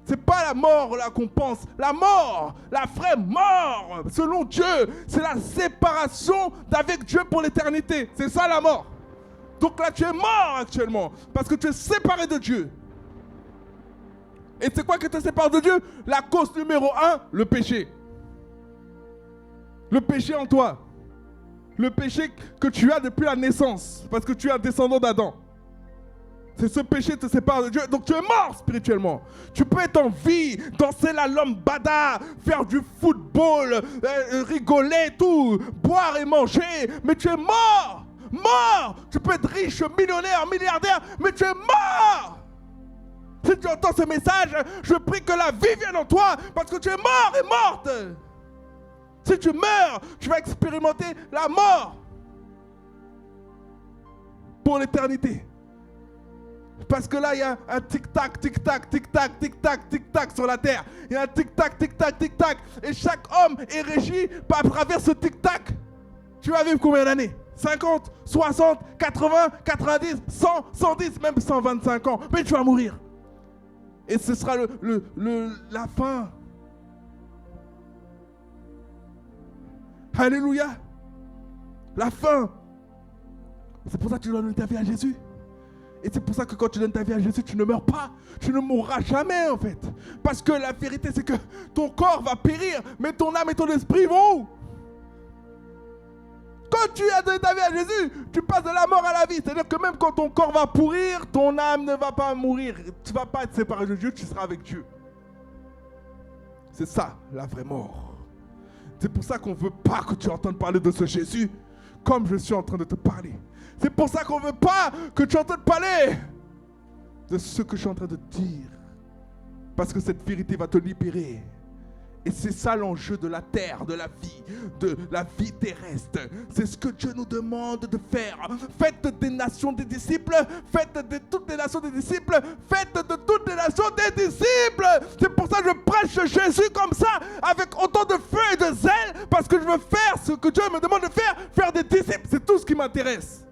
C'est pas la mort là qu'on pense. La mort, la vraie mort, selon Dieu, c'est la séparation d'avec Dieu pour l'éternité. C'est ça la mort. Donc là, tu es mort actuellement parce que tu es séparé de Dieu. Et c'est quoi que te sépare de Dieu? La cause numéro 1, le péché. Le péché en toi. Le péché que tu as depuis la naissance, parce que tu es un descendant d'Adam. C'est ce péché qui te sépare de Dieu. Donc tu es mort spirituellement. Tu peux être en vie, danser la lambada, faire du football, rigoler, tout, boire et manger. Mais tu es mort. Mort. Tu peux être riche, millionnaire, milliardaire, mais tu es mort. Si tu entends ce message, je prie que la vie vienne en toi parce que tu es mort et morte. Si tu meurs, tu vas expérimenter la mort pour l'éternité. Parce que là, il y a un tic-tac, tic-tac, tic-tac, tic-tac, tic-tac sur la terre. Il y a un tic-tac, tic-tac, tic-tac. Et chaque homme est régi à travers ce tic-tac. Tu vas vivre combien d'années? 50, 60, 80, 90, 100, 110, même 125 ans. Mais tu vas mourir. Et ce sera la fin. Alléluia. La fin. C'est pour ça que tu donnes ta vie à Jésus. Et c'est pour ça que quand tu donnes ta vie à Jésus, tu ne meurs pas. Tu ne mourras jamais en fait. Parce que la vérité, c'est que ton corps va périr, mais ton âme et ton esprit vont où? Quand tu as donné ta vie à Jésus, tu passes de la mort à la vie. C'est-à-dire que même quand ton corps va pourrir, ton âme ne va pas mourir. Tu ne vas pas être séparé de Dieu, tu seras avec Dieu. C'est ça, la vraie mort. C'est pour ça qu'on ne veut pas que tu entendes parler de ce Jésus comme je suis en train de te parler. C'est pour ça qu'on ne veut pas que tu entendes parler de ce que je suis en train de te dire. Parce que cette vérité va te libérer. Et c'est ça l'enjeu de la terre, de la vie terrestre. C'est ce que Dieu nous demande de faire. Faites des nations des disciples, faites de toutes les nations des disciples, faites de toutes les nations des disciples. C'est pour ça que je prêche Jésus comme ça, avec autant de feu et de zèle, parce que je veux faire ce que Dieu me demande de faire des disciples. C'est tout ce qui m'intéresse.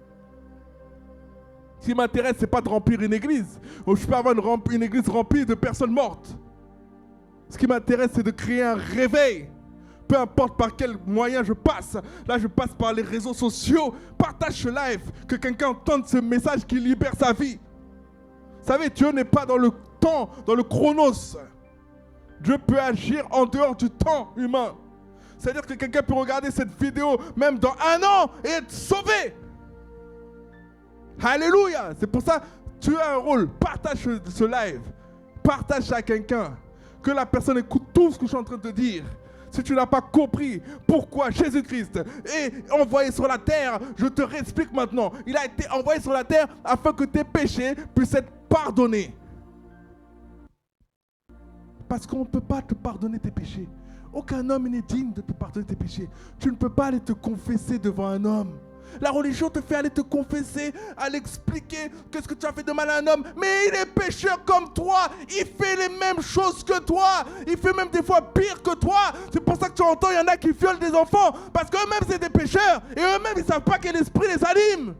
Ce qui m'intéresse, c'est pas de remplir une église. Je peux avoir une église remplie de personnes mortes. Ce qui m'intéresse, c'est de créer un réveil. Peu importe par quel moyen je passe. Là, je passe par les réseaux sociaux. Partage ce live. Que quelqu'un entende ce message qui libère sa vie. Vous savez, Dieu n'est pas dans le temps, dans le chronos. Dieu peut agir en dehors du temps humain. C'est-à-dire que quelqu'un peut regarder cette vidéo même dans 1 an et être sauvé. Alléluia. C'est pour ça que tu as un rôle. Partage ce live. Partage ça à quelqu'un. Que la personne écoute tout ce que je suis en train de te dire. Si tu n'as pas compris pourquoi Jésus-Christ est envoyé sur la terre, je te réexplique maintenant. Il a été envoyé sur la terre afin que tes péchés puissent être pardonnés. Parce qu'on ne peut pas te pardonner tes péchés. Aucun homme n'est digne de te pardonner tes péchés. Tu ne peux pas aller te confesser devant un homme. La religion te fait aller te confesser, aller expliquer qu'est-ce que tu as fait de mal à un homme. Mais il est pécheur comme toi. Il fait les mêmes choses que toi. Il fait même des fois pire que toi. C'est pour ça que tu entends, il y en a qui violent des enfants. Parce qu'eux-mêmes, c'est des pécheurs. Et eux-mêmes, ils ne savent pas quel esprit les anime.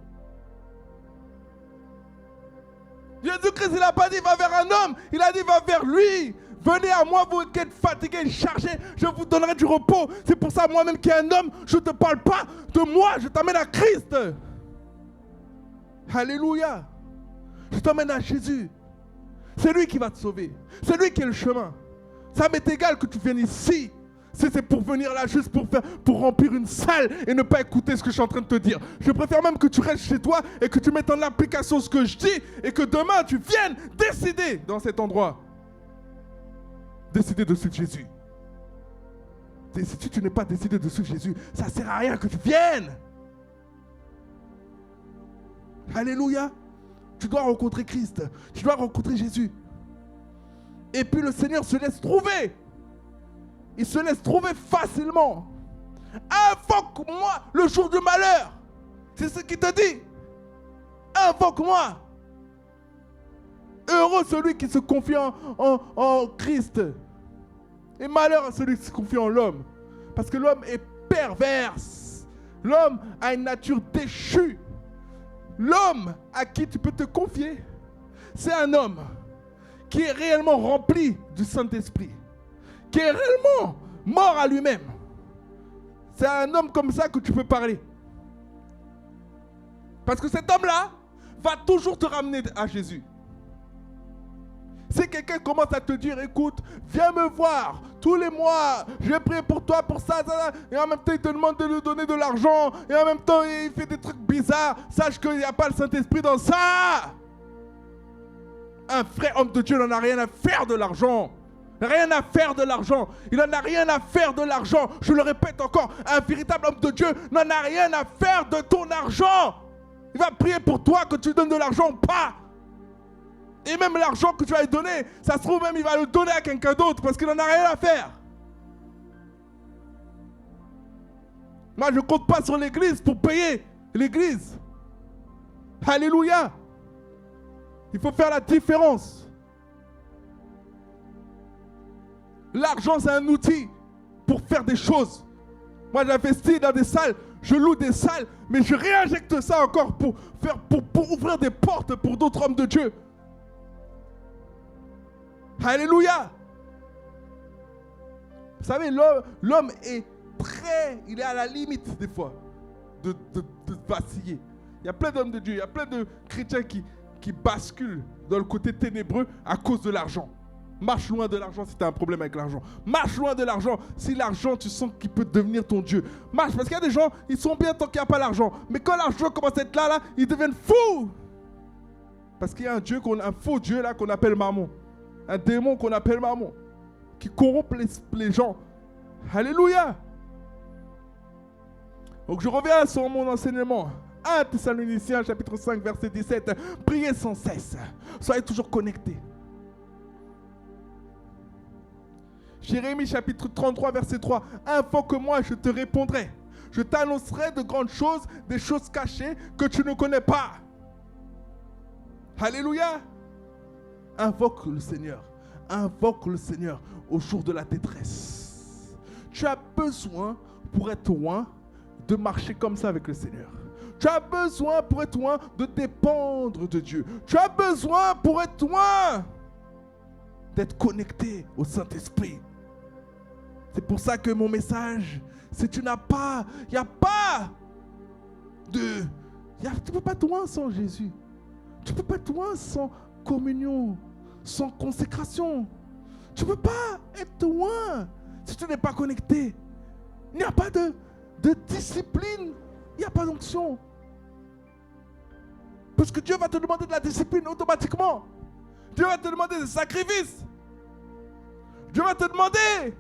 Jésus-Christ, il n'a pas dit va vers un homme. Il a dit va vers lui. Venez à moi, vous qui êtes fatigués et chargés, je vous donnerai du repos. C'est pour ça, moi-même qui est un homme, je ne te parle pas de moi, je t'amène à Christ. Alléluia. Je t'emmène à Jésus. C'est lui qui va te sauver. C'est lui qui est le chemin. Ça m'est égal que tu viennes ici. C'est pour venir là juste pour remplir une salle et ne pas écouter ce que je suis en train de te dire. Je préfère même que tu restes chez toi et que tu mettes en application ce que je dis et que demain tu viennes décider dans cet endroit. Décider de suivre Jésus. Si tu n'es pas décidé de suivre Jésus, ça ne sert à rien que tu viennes. Alléluia. Tu dois rencontrer Christ. Tu dois rencontrer Jésus. Et puis le Seigneur se laisse trouver. Il se laisse trouver facilement. Invoque-moi le jour du malheur. C'est ce qu'il te dit. Invoque-moi. Heureux celui qui se confie en Christ. Et malheur à celui qui se confie en l'homme. Parce que l'homme est perverse. L'homme a une nature déchue. L'homme à qui tu peux te confier, c'est un homme qui est réellement rempli du Saint-Esprit. Qui est réellement mort à lui-même. C'est un homme comme ça que tu peux parler. Parce que cet homme-là va toujours te ramener à Jésus. Si quelqu'un commence à te dire, écoute, viens me voir, tous les mois, je vais prier pour toi, pour ça, et en même temps, il te demande de lui donner de l'argent, et en même temps, il fait des trucs bizarres, sache qu'il n'y a pas le Saint-Esprit dans ça. Un vrai homme de Dieu n'en a rien à faire de l'argent. Rien à faire de l'argent. Il n'en a rien à faire de l'argent. Je le répète encore, un véritable homme de Dieu n'en a rien à faire de ton argent. Il va prier pour toi que tu donnes de l'argent ou pas. Et même l'argent que tu vas lui donner, ça se trouve même il va le donner à quelqu'un d'autre parce qu'il n'en a rien à faire. Moi, je ne compte pas sur l'église pour payer l'église. Alléluia. Il faut faire la différence. L'argent, c'est un outil pour faire des choses. Moi, j'investis dans des salles, je loue des salles, mais je réinjecte ça encore pour ouvrir des portes pour d'autres hommes de Dieu. Alléluia. Vous savez, l'homme est il est à la limite des fois de vaciller. Il y a plein d'hommes de Dieu, il y a plein de chrétiens qui basculent dans le côté ténébreux à cause de l'argent. Marche loin de l'argent si tu as un problème avec l'argent. Marche loin de l'argent si l'argent, tu sens qu'il peut devenir ton Dieu. Marche, parce qu'il y a des gens, ils sont bien tant qu'il n'y a pas l'argent. Mais quand l'argent commence à être là, ils deviennent fous. Parce qu'il y a un faux Dieu là qu'on appelle Mammon. Un démon qu'on appelle Mammon. Qui corrompt les gens. Alléluia. Donc je reviens sur mon enseignement. 1 Thessaloniciens chapitre 5 verset 17. Priez sans cesse. Soyez toujours connectés. Jérémie chapitre 33 verset 3. Invoque moi, je te répondrai. Je t'annoncerai de grandes choses, des choses cachées que tu ne connais pas. Alléluia. Invoque le Seigneur. Invoque le Seigneur au jour de la détresse. Tu as besoin, pour être loin, de marcher comme ça avec le Seigneur. Tu as besoin, pour être loin, de dépendre de Dieu. Tu as besoin, pour être loin, d'être connecté au Saint-Esprit. C'est pour ça que mon message, c'est tu n'as pas, il n'y a pas de... tu ne peux pas être loin sans Jésus. Tu ne peux pas être loin sans communion, sans consécration. Tu ne peux pas être loin si tu n'es pas connecté. Il n'y a pas de discipline, il n'y a pas d'onction. Parce que Dieu va te demander de la discipline automatiquement. Dieu va te demander des sacrifices. Dieu va te demander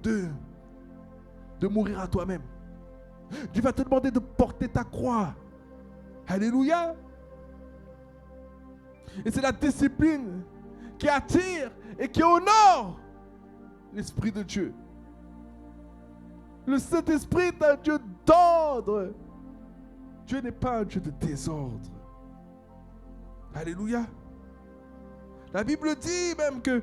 de mourir à toi-même. Dieu va te demander de porter ta croix. Alléluia. Et c'est la discipline qui attire et qui honore l'Esprit de Dieu. Le Saint-Esprit est un Dieu d'ordre. Dieu n'est pas un Dieu de désordre. Alléluia. La Bible dit même que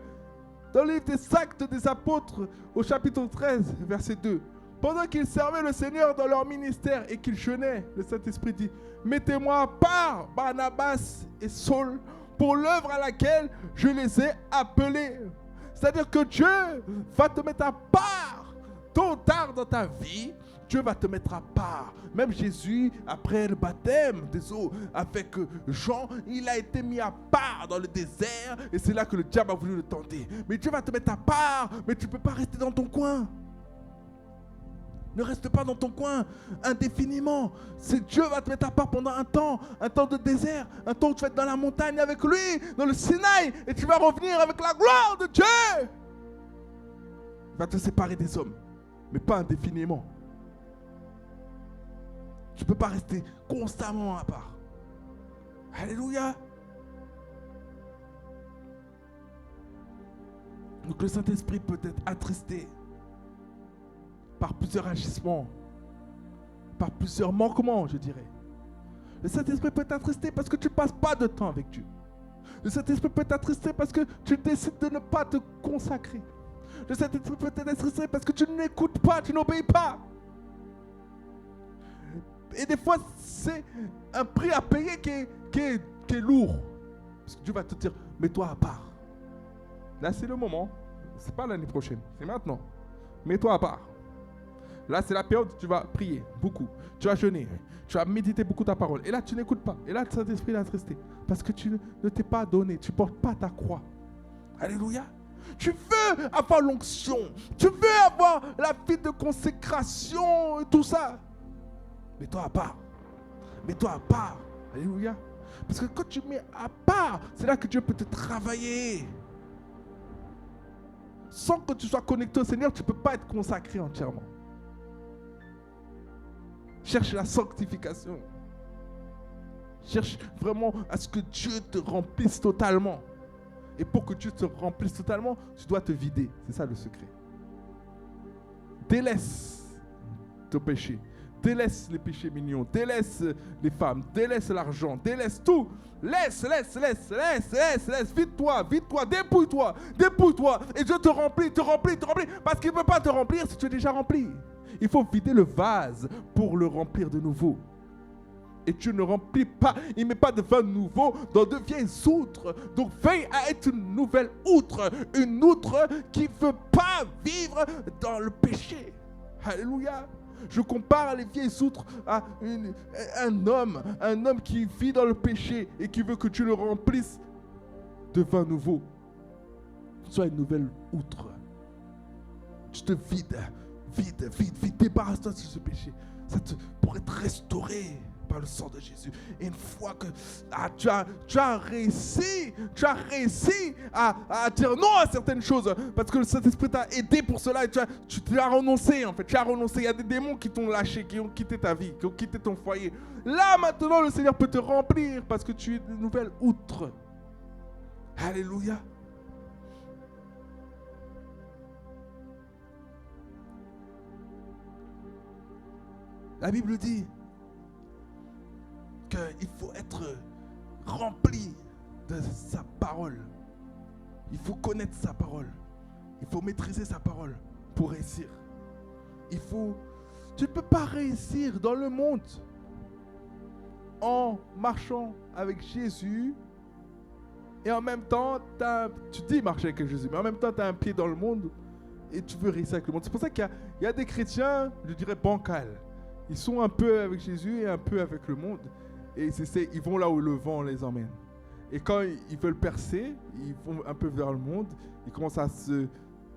dans le livre des Actes des Apôtres, au chapitre 13, verset 2, pendant qu'ils servaient le Seigneur dans leur ministère et qu'ils jeûnaient, le Saint-Esprit dit, mettez-moi à part Barnabas et Saul pour l'œuvre à laquelle je les ai appelés. C'est-à-dire que Dieu va te mettre à part. Tôt ou tard dans ta vie, Dieu va te mettre à part. Même Jésus, après le baptême des eaux avec Jean, il a été mis à part dans le désert et c'est là que le diable a voulu le tenter. Mais Dieu va te mettre à part, mais tu ne peux pas rester dans ton coin. Ne reste pas dans ton coin indéfiniment. C'est Dieu va te mettre à part pendant un temps de désert, un temps où tu vas être dans la montagne avec lui, dans le Sinaï, et tu vas revenir avec la gloire de Dieu. Il va te séparer des hommes, mais pas indéfiniment. Tu ne peux pas rester constamment à part. Alléluia. Donc le Saint-Esprit peut être attristé par plusieurs agissements, par plusieurs manquements, je dirais. Le Saint-Esprit peut être attristé parce que tu ne passes pas de temps avec Dieu. Le Saint-Esprit peut être attristé parce que tu décides de ne pas te consacrer. Le Saint-Esprit peut être attristé parce que tu n'écoutes pas, tu n'obéis pas. Et des fois, c'est un prix à payer qui est lourd. Parce que Dieu va te dire, mets-toi à part. Là, c'est le moment. Ce n'est pas l'année prochaine, c'est maintenant. Mets-toi à part. Là, c'est la période où tu vas prier beaucoup. Tu vas jeûner. Tu vas méditer beaucoup ta parole. Et là, tu n'écoutes pas. Et là, le Saint-Esprit est attristé. Parce que tu ne t'es pas donné. Tu ne portes pas ta croix. Alléluia. Tu veux avoir l'onction. Tu veux avoir la vie de consécration et tout ça. Mets-toi à part. Mets-toi à part. Alléluia. Parce que quand tu mets à part, c'est là que Dieu peut te travailler. Sans que tu sois connecté au Seigneur, tu ne peux pas être consacré entièrement. Cherche la sanctification. Cherche vraiment à ce que Dieu te remplisse totalement. Et pour que Dieu te remplisse totalement, tu dois te vider. C'est ça le secret. Délaisse ton péché. Délaisse les péchés mignons. Délaisse les femmes. Délaisse l'argent. Délaisse tout. Laisse. Vide-toi. Dépouille-toi. Et Dieu te remplit. Parce qu'il ne peut pas te remplir si tu es déjà rempli. Il faut vider le vase pour le remplir de nouveau. Et Dieu ne remplit pas, il ne met pas de vin nouveau dans de vieilles outres. Donc veille à être une nouvelle outre. Une outre qui ne veut pas vivre vivre dans le péché. Alléluia. Je compare les vieilles outres à un homme qui vit dans le péché et qui veut que tu le remplisses de vin nouveau. Sois une nouvelle outre. Tu te vides, débarrasse-toi de ce péché. Pour être restauré par le sang de Jésus. Et une fois que tu as réussi à dire non à certaines choses, parce que le Saint-Esprit t'a aidé pour cela, et tu as renoncé en fait. Tu as renoncé. Il y a des démons qui t'ont lâché, qui ont quitté ta vie, qui ont quitté ton foyer. Là maintenant le Seigneur peut te remplir parce que tu es une nouvelle outre. Alléluia. La Bible dit qu'il faut être rempli de sa parole. Il faut connaître sa parole. Il faut maîtriser sa parole pour réussir. Tu ne peux pas réussir dans le monde en marchant avec Jésus et en même temps, tu dis marcher avec Jésus, mais en même temps, tu as un pied dans le monde et tu veux réussir avec le monde. C'est pour ça qu'il y a des chrétiens, je dirais, bancals. Ils sont un peu avec Jésus et un peu avec le monde. Et ils vont là où le vent les emmène. Et quand ils veulent percer, ils vont un peu vers le monde. Ils commencent à se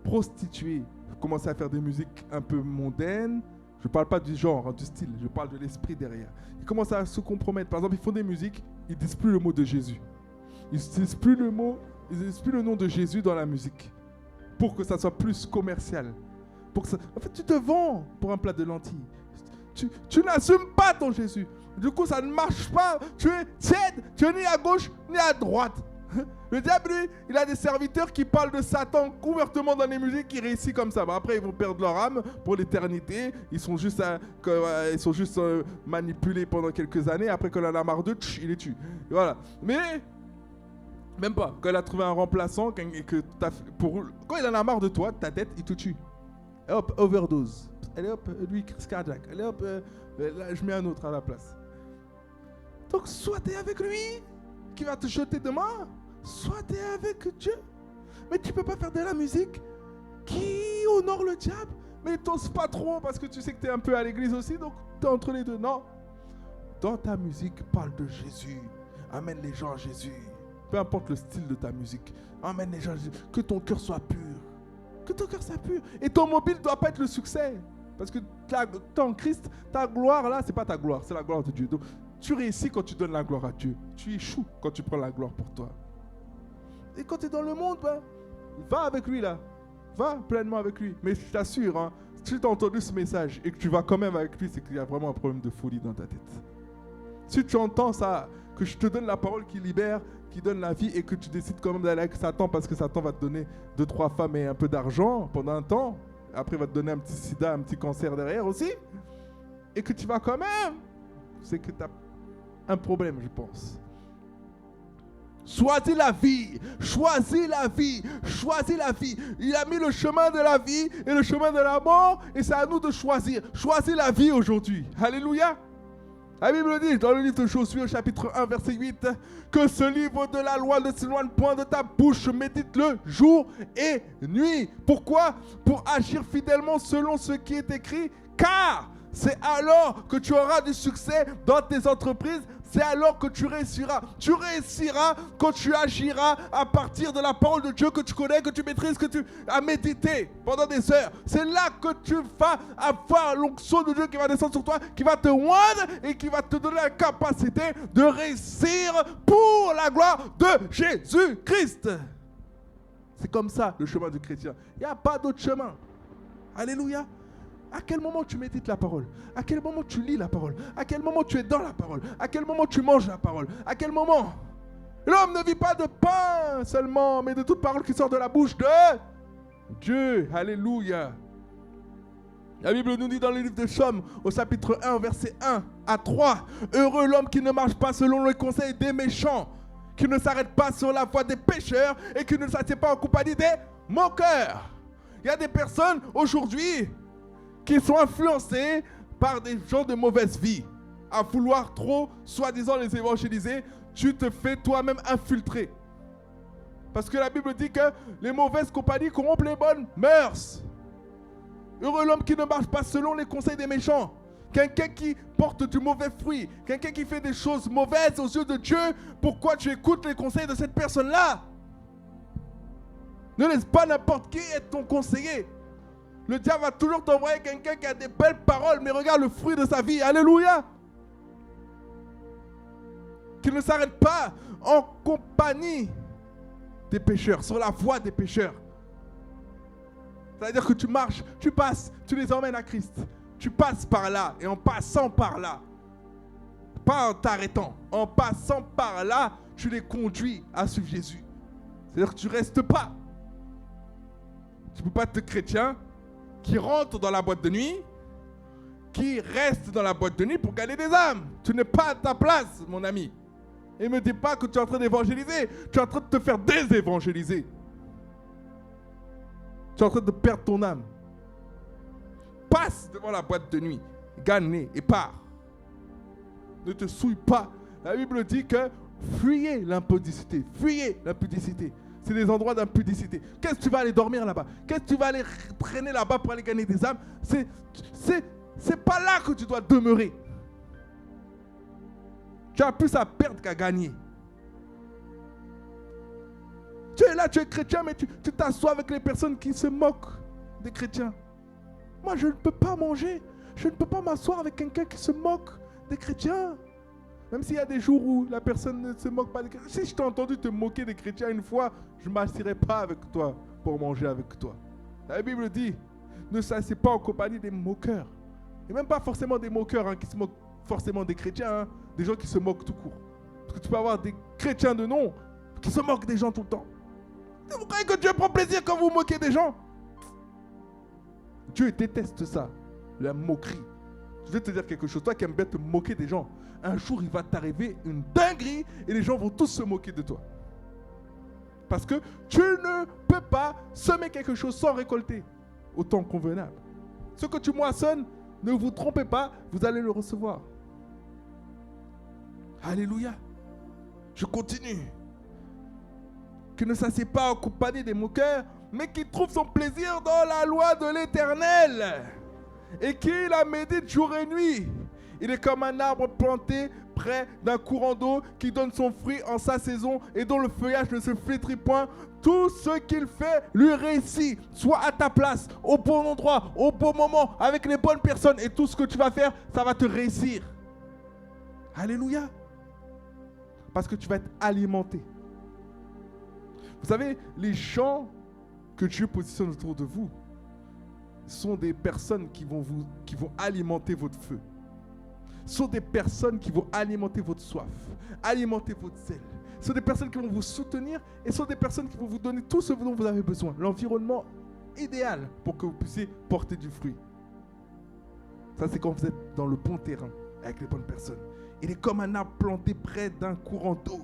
prostituer. Ils commencent à faire des musiques un peu mondaines. Je ne parle pas du genre, du style. Je parle de l'esprit derrière. Ils commencent à se compromettre. Par exemple, ils font des musiques. Ils ne disent plus le mot de Jésus. Ils ne disent plus le nom de Jésus dans la musique. Pour que ça soit plus commercial. En fait, tu te vends pour un plat de lentilles. Tu n'assumes pas ton Jésus. Du coup, ça ne marche pas. Tu es tiède. Tu es ni à gauche ni à droite. Le diable, lui, il a des serviteurs qui parlent de Satan ouvertement dans les musiques, qui réussissent comme ça. Après, ils vont perdre leur âme pour l'éternité. Ils sont juste manipulés pendant quelques années. Après, quand il en a marre d'eux, il les tue. Et voilà. Mais, même pas. Quand il a trouvé un remplaçant, quand il en a marre de toi, de ta tête, il te tue. Et hop, overdose. Allez hop, lui, crise cardiaque. Allez hop, là, je mets un autre à la place. Donc, soit tu es avec lui, qui va te jeter demain, soit tu es avec Dieu. Mais tu ne peux pas faire de la musique qui honore le diable, mais t'oses pas trop parce que tu sais que tu es un peu à l'église aussi, donc tu es entre les deux. Non. Dans ta musique, parle de Jésus. Amène les gens à Jésus. Peu importe le style de ta musique. Amène les gens à Jésus. Que ton cœur soit pur. Que ton cœur soit pur. Et ton mobile ne doit pas être le succès. Parce que t'es en Christ, ta gloire là, c'est pas ta gloire, c'est la gloire de Dieu. Donc, tu réussis quand tu donnes la gloire à Dieu. Tu échoues quand tu prends la gloire pour toi. Et quand tu es dans le monde, va avec lui là. Va pleinement avec lui. Mais je t'assure, si tu as entendu ce message et que tu vas quand même avec lui, c'est qu'il y a vraiment un problème de folie dans ta tête. Si tu entends ça, que je te donne la parole qui libère, qui donne la vie, et que tu décides quand même d'aller avec Satan parce que Satan va te donner 2-3 femmes et un peu d'argent pendant un temps, après il va te donner un petit sida, un petit cancer derrière aussi, et que tu vas quand même, c'est que tu as un problème, je pense. Choisis la vie, choisis la vie, choisis la vie. Il a mis le chemin de la vie et le chemin de la mort, et c'est à nous de choisir. Choisis la vie aujourd'hui. Alléluia. La Bible dit dans le livre de Josué au chapitre 1 verset 8 que ce livre de la loi ne s'éloigne point de ta bouche, médite-le jour et nuit. Pourquoi? Pour agir fidèlement selon ce qui est écrit, car c'est alors que tu auras du succès dans tes entreprises. C'est alors que tu réussiras. Tu réussiras quand tu agiras à partir de la parole de Dieu que tu connais, que tu maîtrises, que tu as médité pendant des heures. C'est là que tu vas avoir l'onction de Dieu qui va descendre sur toi, qui va te oindre et qui va te donner la capacité de réussir pour la gloire de Jésus-Christ. C'est comme ça le chemin du chrétien. Il n'y a pas d'autre chemin. Alléluia. À quel moment tu médites la parole? À quel moment tu lis la parole? À quel moment tu es dans la parole? À quel moment tu manges la parole? À quel moment? L'homme ne vit pas de pain seulement, mais de toute parole qui sort de la bouche de Dieu. Alléluia. La Bible nous dit dans le livre de Psaumes, au chapitre 1, verset 1 à 3, « Heureux l'homme qui ne marche pas selon les conseils des méchants, qui ne s'arrête pas sur la voie des pécheurs et qui ne s'assied pas en compagnie des moqueurs. » Il y a des personnes aujourd'hui qui sont influencés par des gens de mauvaise vie, à vouloir trop, soi-disant, les évangéliser. Tu te fais toi-même infiltrer. Parce que la Bible dit que les mauvaises compagnies corrompent les bonnes mœurs. Heureux l'homme qui ne marche pas selon les conseils des méchants. Quelqu'un qui porte du mauvais fruit. Quelqu'un qui fait des choses mauvaises aux yeux de Dieu. Pourquoi tu écoutes les conseils de cette personne-là? Ne laisse pas n'importe qui être ton conseiller. Le diable va toujours t'envoyer quelqu'un qui a des belles paroles, mais regarde le fruit de sa vie. Alléluia. Qu'il ne s'arrête pas en compagnie des pécheurs, sur la voie des pécheurs. C'est-à-dire que tu marches, tu passes, tu les emmènes à Christ. Tu passes par là, et en passant par là, pas en t'arrêtant, en passant par là, tu les conduis à suivre Jésus. C'est-à-dire que tu ne restes pas. Tu ne peux pas être chrétien qui rentre dans la boîte de nuit, qui reste dans la boîte de nuit pour gagner des âmes. Tu n'es pas à ta place, mon ami. Et ne me dis pas que tu es en train d'évangéliser. Tu es en train de te faire désévangéliser. Tu es en train de perdre ton âme. Passe devant la boîte de nuit, gagne et pars. Ne te souille pas. La Bible dit que fuyez l'impudicité. Fuyez l'impudicité. C'est des endroits d'impudicité. Qu'est-ce que tu vas aller dormir là-bas? Qu'est-ce que tu vas aller traîner là-bas pour aller gagner des âmes? C'est pas là que tu dois demeurer. Tu as plus à perdre qu'à gagner. Tu es là, tu es chrétien, mais tu t'assois avec les personnes qui se moquent des chrétiens. Moi, je ne peux pas manger. Je ne peux pas m'asseoir avec quelqu'un qui se moque des chrétiens. Même s'il y a des jours où la personne ne se moque pas des chrétiens. Si je t'ai entendu te moquer des chrétiens une fois, je ne m'assierai pas avec toi pour manger avec toi. La Bible dit, ne s'assieds pas en compagnie des moqueurs. Et même pas forcément des moqueurs qui se moquent forcément des chrétiens, des gens qui se moquent tout court. Parce que tu peux avoir des chrétiens de nom qui se moquent des gens tout le temps. Vous croyez que Dieu prend plaisir quand vous moquez des gens? Dieu déteste ça, la moquerie. Je vais te dire quelque chose, toi qui aimes bien te moquer des gens, un jour il va t'arriver une dinguerie et les gens vont tous se moquer de toi. Parce que tu ne peux pas semer quelque chose sans récolter au temps convenable. Ce que tu moissonnes, ne vous trompez pas, vous allez le recevoir. Alléluia. Je continue. Qui ne s'assied pas en compagnie des moqueurs, mais qui trouve son plaisir dans la loi de l'Éternel et qui la médite jour et nuit. Il est comme un arbre planté près d'un courant d'eau qui donne son fruit en sa saison et dont le feuillage ne se flétrit point. Tout ce qu'il fait lui réussit. Sois à ta place, au bon endroit, au bon moment, avec les bonnes personnes et tout ce que tu vas faire, ça va te réussir. Alléluia. Parce que tu vas être alimenté. Vous savez, les gens que Dieu positionne autour de vous sont des personnes qui vont alimenter votre feu. Sont des personnes qui vont alimenter votre soif, alimenter votre zèle. Sont des personnes qui vont vous soutenir et sont des personnes qui vont vous donner tout ce dont vous avez besoin. L'environnement idéal pour que vous puissiez porter du fruit. Ça, c'est quand vous êtes dans le bon terrain avec les bonnes personnes. Il est comme un arbre planté près d'un courant d'eau.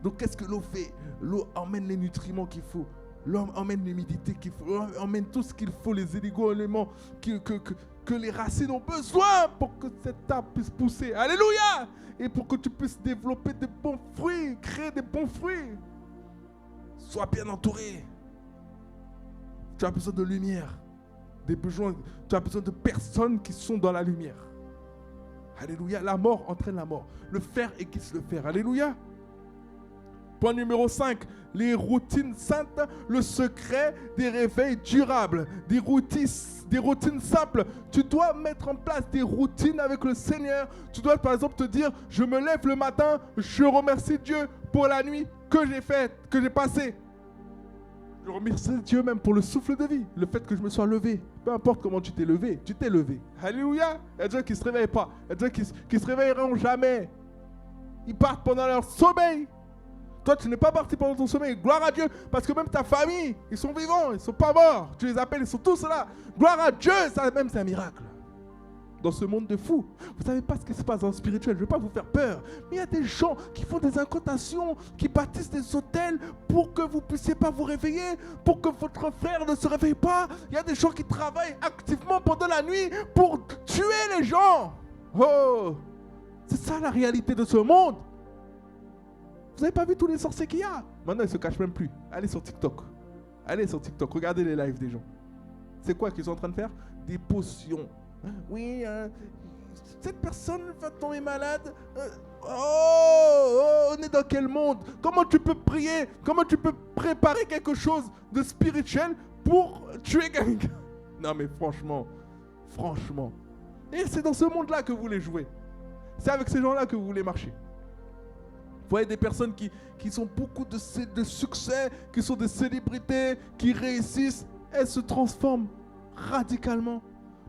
Donc, qu'est-ce que l'eau fait? L'eau emmène les nutriments qu'il faut. L'eau emmène l'humidité qu'il faut. L'eau emmène tout ce qu'il faut, les éléments que les racines ont besoin pour que cet arbre puisse pousser. Alléluia! Et pour que tu puisses développer de bons fruits, créer des bons fruits. Sois bien entouré. Tu as besoin de lumière. Tu as besoin de personnes qui sont dans la lumière. Alléluia. La mort entraîne la mort. Le fer aiguise le fer. Alléluia. Point numéro 5, les routines saintes, le secret des réveils durables, des routines simples. Tu dois mettre en place des routines avec le Seigneur. Tu dois par exemple te dire, je me lève le matin, je remercie Dieu pour la nuit que j'ai faite, que j'ai passée. Je remercie Dieu même pour le souffle de vie, le fait que je me sois levé. Peu importe comment tu t'es levé, tu t'es levé. Alléluia. Il y a des gens qui ne se réveillent pas, il y a des gens qui ne se réveilleront jamais. Ils partent pendant leur sommeil. Toi, tu n'es pas parti pendant ton sommeil. Gloire à Dieu. Parce que même ta famille, ils sont vivants. Ils ne sont pas morts. Tu les appelles, ils sont tous là. Gloire à Dieu. Ça même, c'est un miracle. Dans ce monde de fous. Vous ne savez pas ce qui se passe dans le spirituel. Je ne veux pas vous faire peur. Mais il y a des gens qui font des incantations, qui bâtissent des hôtels pour que vous ne puissiez pas vous réveiller, pour que votre frère ne se réveille pas. Il y a des gens qui travaillent activement pendant la nuit pour tuer les gens. Oh, c'est ça la réalité de ce monde. Vous n'avez pas vu tous les sorciers qu'il y a? Maintenant, ils ne se cachent même plus. Allez sur TikTok. Allez sur TikTok. Regardez les lives des gens. C'est quoi qu'ils sont en train de faire? Des potions. Oui, cette personne va tomber malade. On est dans quel monde? Comment tu peux prier? Comment tu peux préparer quelque chose de spirituel pour tuer quelqu'un? Non mais franchement. Et c'est dans ce monde-là que vous voulez jouer. C'est avec ces gens-là que vous voulez marcher. Vous voyez des personnes qui sont beaucoup de succès, qui sont des célébrités, qui réussissent. Elles se transforment radicalement.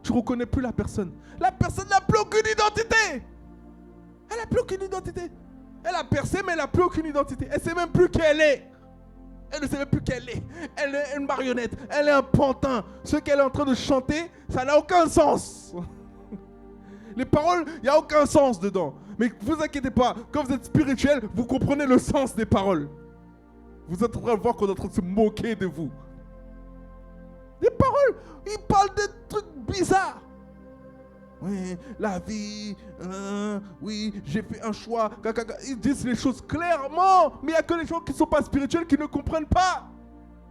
Tu ne reconnais plus la personne. La personne n'a plus aucune identité. Elle n'a plus aucune identité. Elle a percé, mais elle n'a plus aucune identité. Elle ne sait même plus qui elle est. Elle ne sait même plus qui elle est. Elle est une marionnette. Elle est un pantin. Ce qu'elle est en train de chanter, ça n'a aucun sens. Les paroles, il n'y a aucun sens dedans. Mais ne vous inquiétez pas. Quand vous êtes spirituel, vous comprenez le sens des paroles. Vous êtes en train de voir qu'on est en train de se moquer de vous. Les paroles, ils parlent de trucs bizarres. Oui, la vie, oui, j'ai fait un choix. Ils disent les choses clairement, mais il n'y a que les gens qui ne sont pas spirituels qui ne comprennent pas.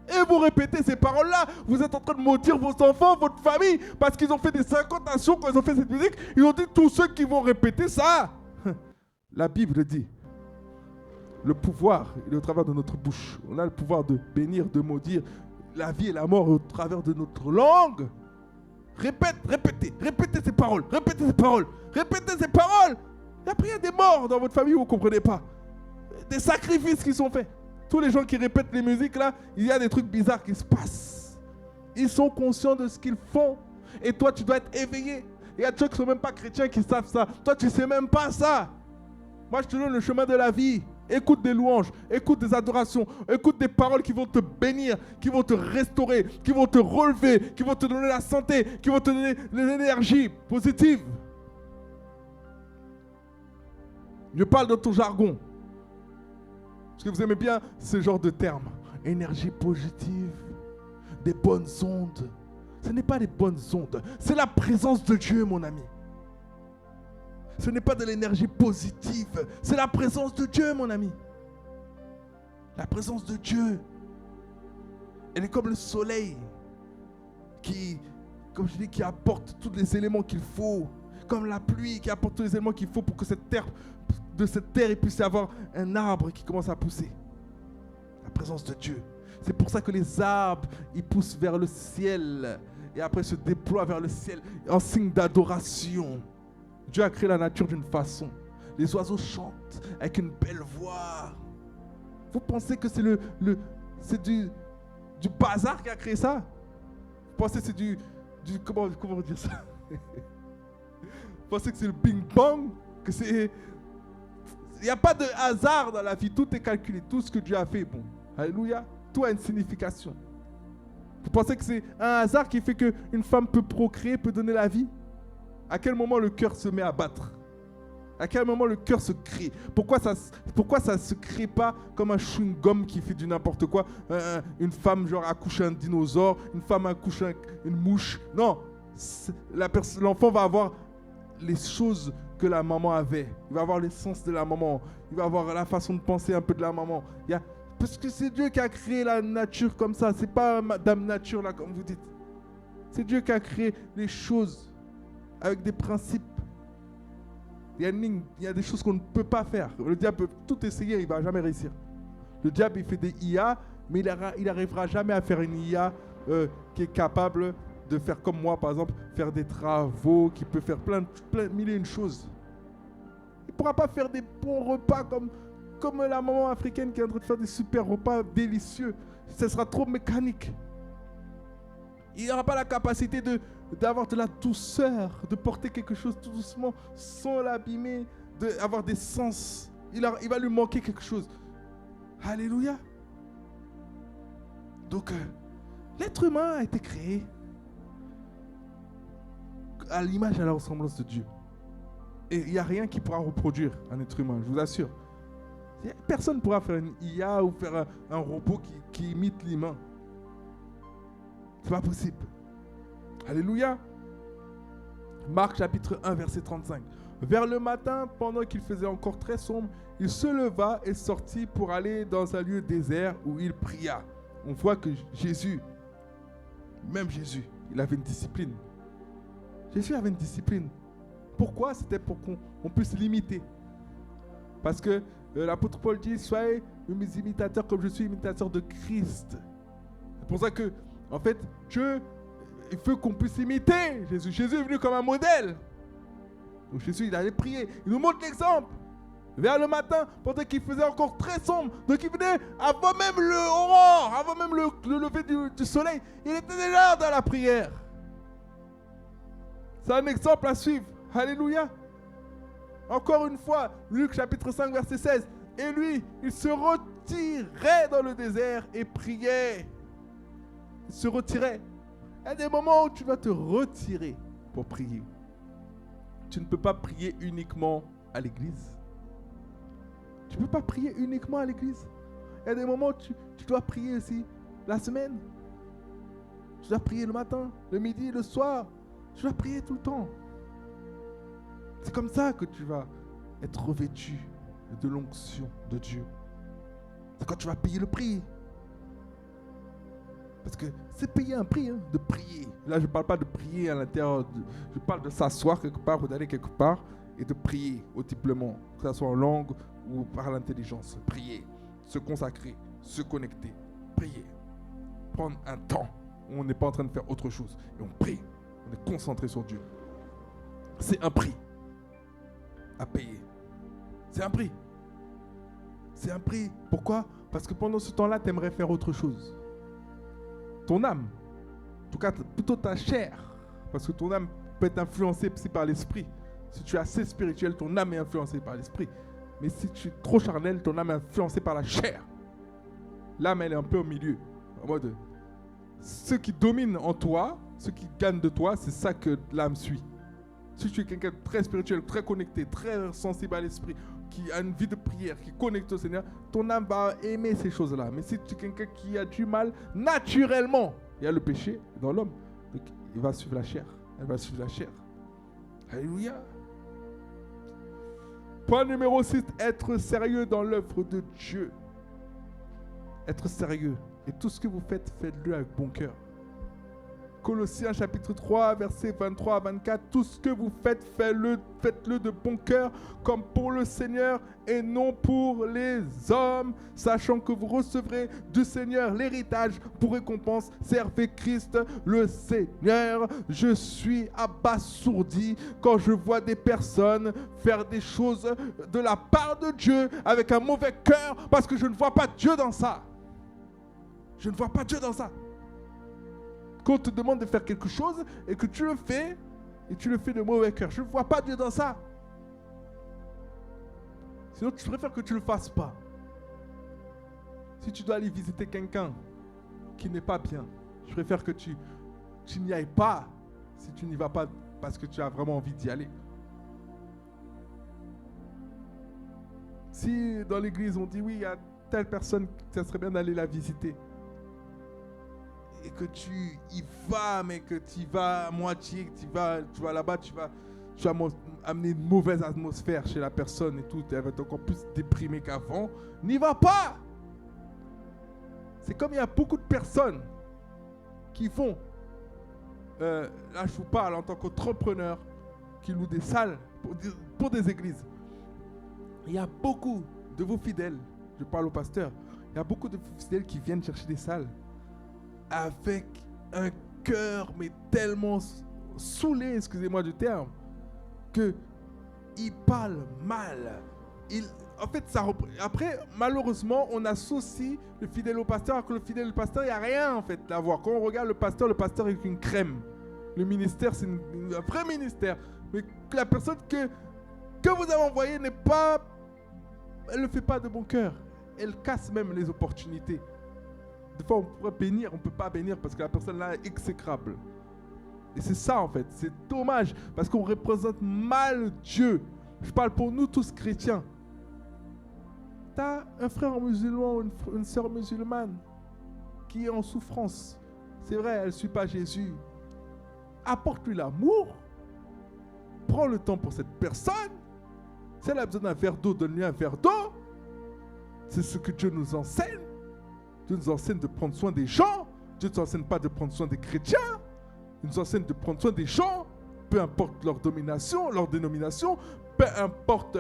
Et vous répétez ces paroles-là, vous êtes en train de maudire vos enfants, votre famille, parce qu'ils ont fait des incantations quand ils ont fait cette musique. Ils ont dit tous ceux qui vont répéter ça. La Bible dit, le pouvoir, il est au travers de notre bouche. On a le pouvoir de bénir, de maudire. La vie et la mort au travers de notre langue. Répétez ces paroles. Et après, il y a des morts dans votre famille, vous ne comprenez pas. Des sacrifices qui sont faits. Tous les gens qui répètent les musiques là, il y a des trucs bizarres qui se passent. Ils sont conscients de ce qu'ils font. Et toi, tu dois être éveillé. Il y a des gens qui ne sont même pas chrétiens qui savent ça. Toi, tu ne sais même pas ça. Moi, je te donne le chemin de la vie. Écoute des louanges, écoute des adorations, écoute des paroles qui vont te bénir, qui vont te restaurer, qui vont te relever, qui vont te donner la santé, qui vont te donner l'énergie positive. Je parle dans ton jargon. Parce que vous aimez bien ce genre de termes. Énergie positive, des bonnes ondes. Ce n'est pas des bonnes ondes, c'est la présence de Dieu, mon ami. Ce n'est pas de l'énergie positive, c'est la présence de Dieu, mon ami. La présence de Dieu. Elle est comme le soleil qui, comme je dis, qui apporte tous les éléments qu'il faut. Comme la pluie qui apporte tous les éléments qu'il faut pour que de cette terre, il puisse y avoir un arbre qui commence à pousser. La présence de Dieu. C'est pour ça que les arbres, ils poussent vers le ciel et après se déploient vers le ciel en signe d'adoration. Dieu a créé la nature d'une façon. Les oiseaux chantent avec une belle voix. Vous pensez que c'est du bazar qui a créé ça? Vous pensez que c'est du comment dire ça? Vous pensez que c'est le Bing Bang? Que c'est... Il n'y a pas de hasard dans la vie. Tout est calculé. Tout ce que Dieu a fait, bon. Alléluia. Tout a une signification. Vous pensez que c'est un hasard qui fait qu'une femme peut procréer, peut donner la vie? À quel moment le cœur se met à battre? À quel moment le cœur se crée? Pourquoi ça ne se crée pas comme un chewing-gum qui fait du n'importe quoi? Une femme accouche un dinosaure, une femme accouche une mouche. Non, l'enfant va avoir les choses que la maman avait. Il va avoir l'essence de la maman. Il va avoir la façon de penser un peu de la maman. Parce que c'est Dieu qui a créé la nature comme ça. C'est pas Madame Nature là comme vous dites. C'est Dieu qui a créé les choses avec des principes. Il y a des choses qu'on ne peut pas faire. Le diable peut tout essayer, il ne va jamais réussir. Le diable, il fait des IA, mais il n'arrivera jamais à faire une IA qui est capable de faire comme moi, par exemple, faire des travaux, qui peut faire plein mille et une choses. Il ne pourra pas faire des bons repas comme la maman africaine qui est en train de faire des super repas délicieux. Ce sera trop mécanique. Il n'aura pas la capacité d'avoir de la douceur, de porter quelque chose tout doucement sans l'abîmer, d'avoir des sens. Il va lui manquer quelque chose. Alléluia. Donc, l'être humain a été créé à l'image et à la ressemblance de Dieu. Et il n'y a rien qui pourra reproduire un être humain, je vous assure. Personne ne pourra faire une IA ou faire un robot qui imite l'humain. C'est pas possible. Alléluia. Marc chapitre 1 verset 35. Vers le matin, pendant qu'il faisait encore très sombre, il se leva et sortit pour aller dans un lieu désert où il pria. On voit que Jésus, même Jésus, il avait une discipline. Jésus avait une discipline. Pourquoi? C'était pour qu'on puisse l'imiter. Parce que l'apôtre Paul dit, soyez mes imitateurs comme je suis imitateur de Christ. C'est pour ça que, en fait, Dieu, il veut qu'on puisse imiter Jésus. Jésus est venu comme un modèle. Donc Jésus, il allait prier. Il nous montre l'exemple. Vers le matin, pendant qu'il faisait encore très sombre. Donc il venait avant même l'aurore, avant même le lever du soleil. Il était déjà dans la prière. C'est un exemple à suivre. Alléluia. Encore une fois, Luc chapitre 5, verset 16. Et lui, il se retirait dans le désert et priait. Il se retirait. Il y a des moments où tu vas te retirer pour prier. Tu ne peux pas prier uniquement à l'église. Tu ne peux pas prier uniquement à l'église. Il y a des moments où tu dois prier aussi la semaine. Tu dois prier le matin, le midi, le soir. Tu dois prier tout le temps. C'est comme ça que tu vas être revêtu de l'onction de Dieu. C'est quand tu vas payer le prix. Parce que c'est payer un prix, de prier. Là, je ne parle pas de prier à l'intérieur. Je parle de s'asseoir quelque part ou d'aller quelque part et de prier audiblement, que ce soit en langue ou par l'intelligence. Prier, se consacrer, se connecter, prier. Prendre un temps où on n'est pas en train de faire autre chose. Et on prie, on est concentré sur Dieu. C'est un prix à payer. C'est un prix. C'est un prix. Pourquoi? Parce que pendant ce temps-là, tu aimerais faire autre chose. Ton âme, en tout cas plutôt ta chair, parce que ton âme peut être influencée aussi par l'esprit. Si tu es assez spirituel, ton âme est influencée par l'esprit. Mais si tu es trop charnel, ton âme est influencée par la chair. L'âme, elle est un peu au milieu. En mode, ce qui domine en toi, ce qui gagne de toi, c'est ça que l'âme suit. Si tu es quelqu'un de très spirituel, très connecté, très sensible à l'esprit, qui a une vie de prière, qui est connecté au Seigneur, ton âme va aimer ces choses-là. Mais si tu es quelqu'un qui a du mal, naturellement, il y a le péché dans l'homme. Donc, il va suivre la chair. Elle va suivre la chair. Alléluia. Point numéro 6, être sérieux dans l'œuvre de Dieu. Être sérieux. Et tout ce que vous faites, faites-le avec bon cœur. Colossiens chapitre 3, versets 23 à 24. Tout ce que vous faites, faites-le de bon cœur, comme pour le Seigneur et non pour les hommes, sachant que vous recevrez du Seigneur l'héritage pour récompense. Servez Christ le Seigneur. Je suis abasourdi quand je vois des personnes faire des choses de la part de Dieu avec un mauvais cœur, parce que je ne vois pas Dieu dans ça. Je ne vois pas Dieu dans ça. Quand on te demande de faire quelque chose et que tu le fais, et tu le fais de mauvais cœur. Je ne vois pas Dieu dans ça. Sinon, je préfère que tu ne le fasses pas. Si tu dois aller visiter quelqu'un qui n'est pas bien, je préfère que tu n'y ailles pas si tu n'y vas pas parce que tu as vraiment envie d'y aller. Si dans l'église on dit oui, il y a telle personne, ça serait bien d'aller la visiter, et que tu y vas, mais que tu y vas à moitié, que tu vas là-bas, tu vas amener une mauvaise atmosphère chez la personne et tout, elle va être encore plus déprimée qu'avant, n'y va pas. C'est comme il y a beaucoup de personnes qui font, là je vous parle en tant qu'entrepreneur, qui louent des salles pour des églises. Il y a beaucoup de vos fidèles, je parle au pasteur, il y a beaucoup de fidèles qui viennent chercher des salles avec un cœur, mais tellement saoulé, excusez-moi du terme, qu'ils parlent mal. En fait, après, malheureusement, on associe le fidèle au pasteur, alors que le fidèle au pasteur, il n'y a rien en fait à voir. Quand on regarde le pasteur est une crème. Le ministère, c'est un vrai ministère. Mais la personne que vous avez envoyée n'est pas... Elle ne le fait pas de bon cœur. Elle casse même les opportunités. Des fois, on pourrait bénir, on ne peut pas bénir parce que la personne là est exécrable. Et c'est ça en fait, c'est dommage parce qu'on représente mal Dieu. Je parle pour nous tous chrétiens. Tu as un frère musulman ou une sœur musulmane qui est en souffrance. C'est vrai, elle ne suit pas Jésus. Apporte-lui l'amour. Prends le temps pour cette personne. Si elle a besoin d'un verre d'eau, donne-lui un verre d'eau. C'est ce que Dieu nous enseigne. Dieu nous enseigne de prendre soin des gens. Dieu ne nous enseigne pas de prendre soin des chrétiens. Il nous enseigne de prendre soin des gens, peu importe leur domination, leur dénomination, peu importe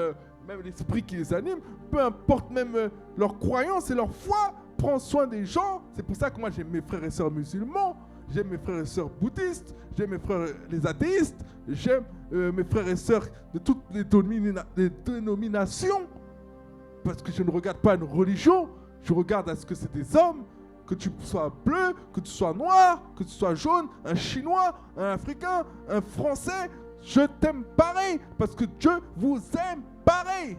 même l'esprit qui les anime, peu importe même leur croyance et leur foi. Prends soin des gens. C'est pour ça que moi j'aime mes frères et sœurs musulmans, j'aime mes frères et sœurs bouddhistes, j'aime mes frères les athéistes, j'aime mes frères et sœurs de toutes les dénominations. Parce que je ne regarde pas une religion, je regarde à ce que c'est des hommes, que tu sois bleu, que tu sois noir, que tu sois jaune, un chinois, un africain, un français, je t'aime pareil, parce que Dieu vous aime pareil.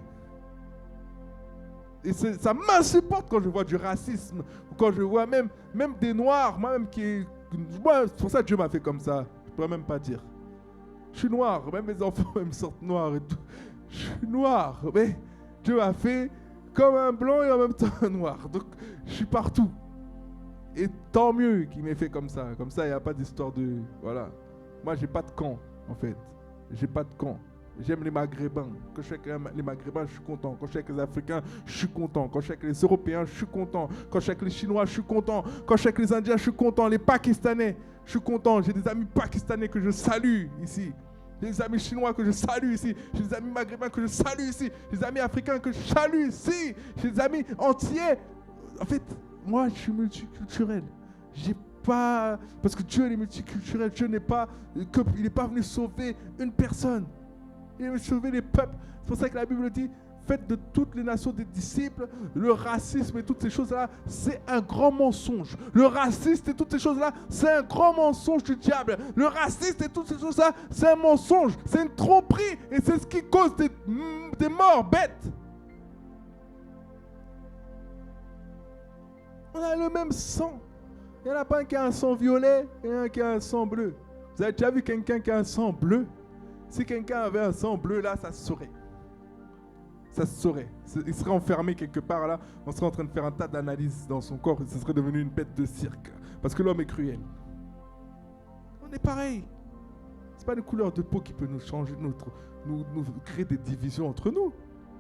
Et ça m'insupporte quand je vois du racisme, ou quand je vois même des noirs, moi-même c'est pour ça que Dieu m'a fait comme ça, je ne pourrais même pas dire. Je suis noir, même mes enfants me sortent noirs et tout. Je suis noir, mais Dieu m'a fait comme un blanc et en même temps un noir. Donc je suis partout. Et tant mieux qu'il m'ait fait comme ça. Comme ça, il n'y a pas d'histoire de... Voilà. Moi, j'ai pas de camp, en fait. J'ai pas de camp. J'aime les Maghrébins. Quand je suis avec les Maghrébins, je suis content. Quand je suis avec les Africains, je suis content. Quand je suis avec les Européens, je suis content. Quand je suis avec les Chinois, je suis content. Quand je suis avec les Indiens, je suis content. Les Pakistanais, je suis content. J'ai des amis pakistanais que je salue ici. J'ai des amis chinois que je salue ici. J'ai des amis maghrébins que je salue ici. J'ai des amis africains que je salue ici. J'ai des amis entiers. En fait, moi, je suis multiculturel. J'ai pas... Parce que Dieu est multiculturel. Dieu n'est pas... Il n'est pas venu sauver une personne. Il est venu sauver les peuples. C'est pour ça que la Bible dit, faites de toutes les nations des disciples. Le racisme et toutes ces choses-là, c'est un grand mensonge. Le raciste et toutes ces choses-là, c'est un grand mensonge du diable. Le raciste et toutes ces choses-là, c'est un mensonge. C'est une tromperie. Et c'est ce qui cause des morts bêtes. On a le même sang. Il n'y en a pas un qui a un sang violet et un qui a un sang bleu. Vous avez déjà vu quelqu'un qui a un sang bleu? Si quelqu'un avait un sang bleu, là, ça se saurait. Ça se saurait. Il serait enfermé quelque part, là. On serait en train de faire un tas d'analyses dans son corps et ce serait devenu une bête de cirque. Parce que l'homme est cruel. On est pareil. Ce n'est pas une couleur de peau qui peut nous changer, nous créer des divisions entre nous.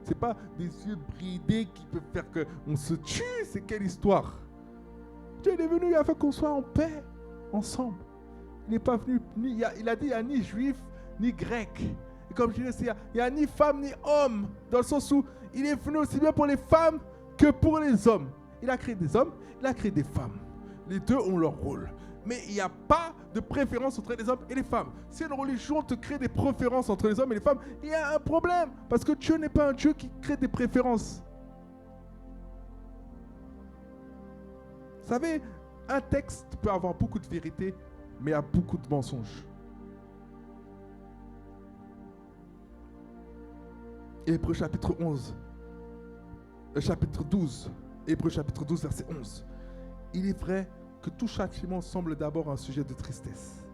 Ce n'est pas des yeux bridés qui peuvent faire qu'on se tue. C'est quelle histoire? Dieu est venu afin qu'on soit en paix, ensemble. Il n'est pas venu, il a dit il n'y a ni juif, ni grec. Et comme je disais, il n'y a ni femme, ni homme. Dans le sens où il est venu aussi bien pour les femmes que pour les hommes. Il a créé des hommes, il a créé des femmes. Les deux ont leur rôle. Mais il n'y a pas de préférence entre les hommes et les femmes. Si une religion te crée des préférences entre les hommes et les femmes, il y a un problème. Parce que Dieu n'est pas un Dieu qui crée des préférences. Vous savez, un texte peut avoir beaucoup de vérité, mais il y a beaucoup de mensonges. Hébreux chapitre 12, Hébreux chapitre 12, verset 11. Il est vrai que tout châtiment semble d'abord un sujet de tristesse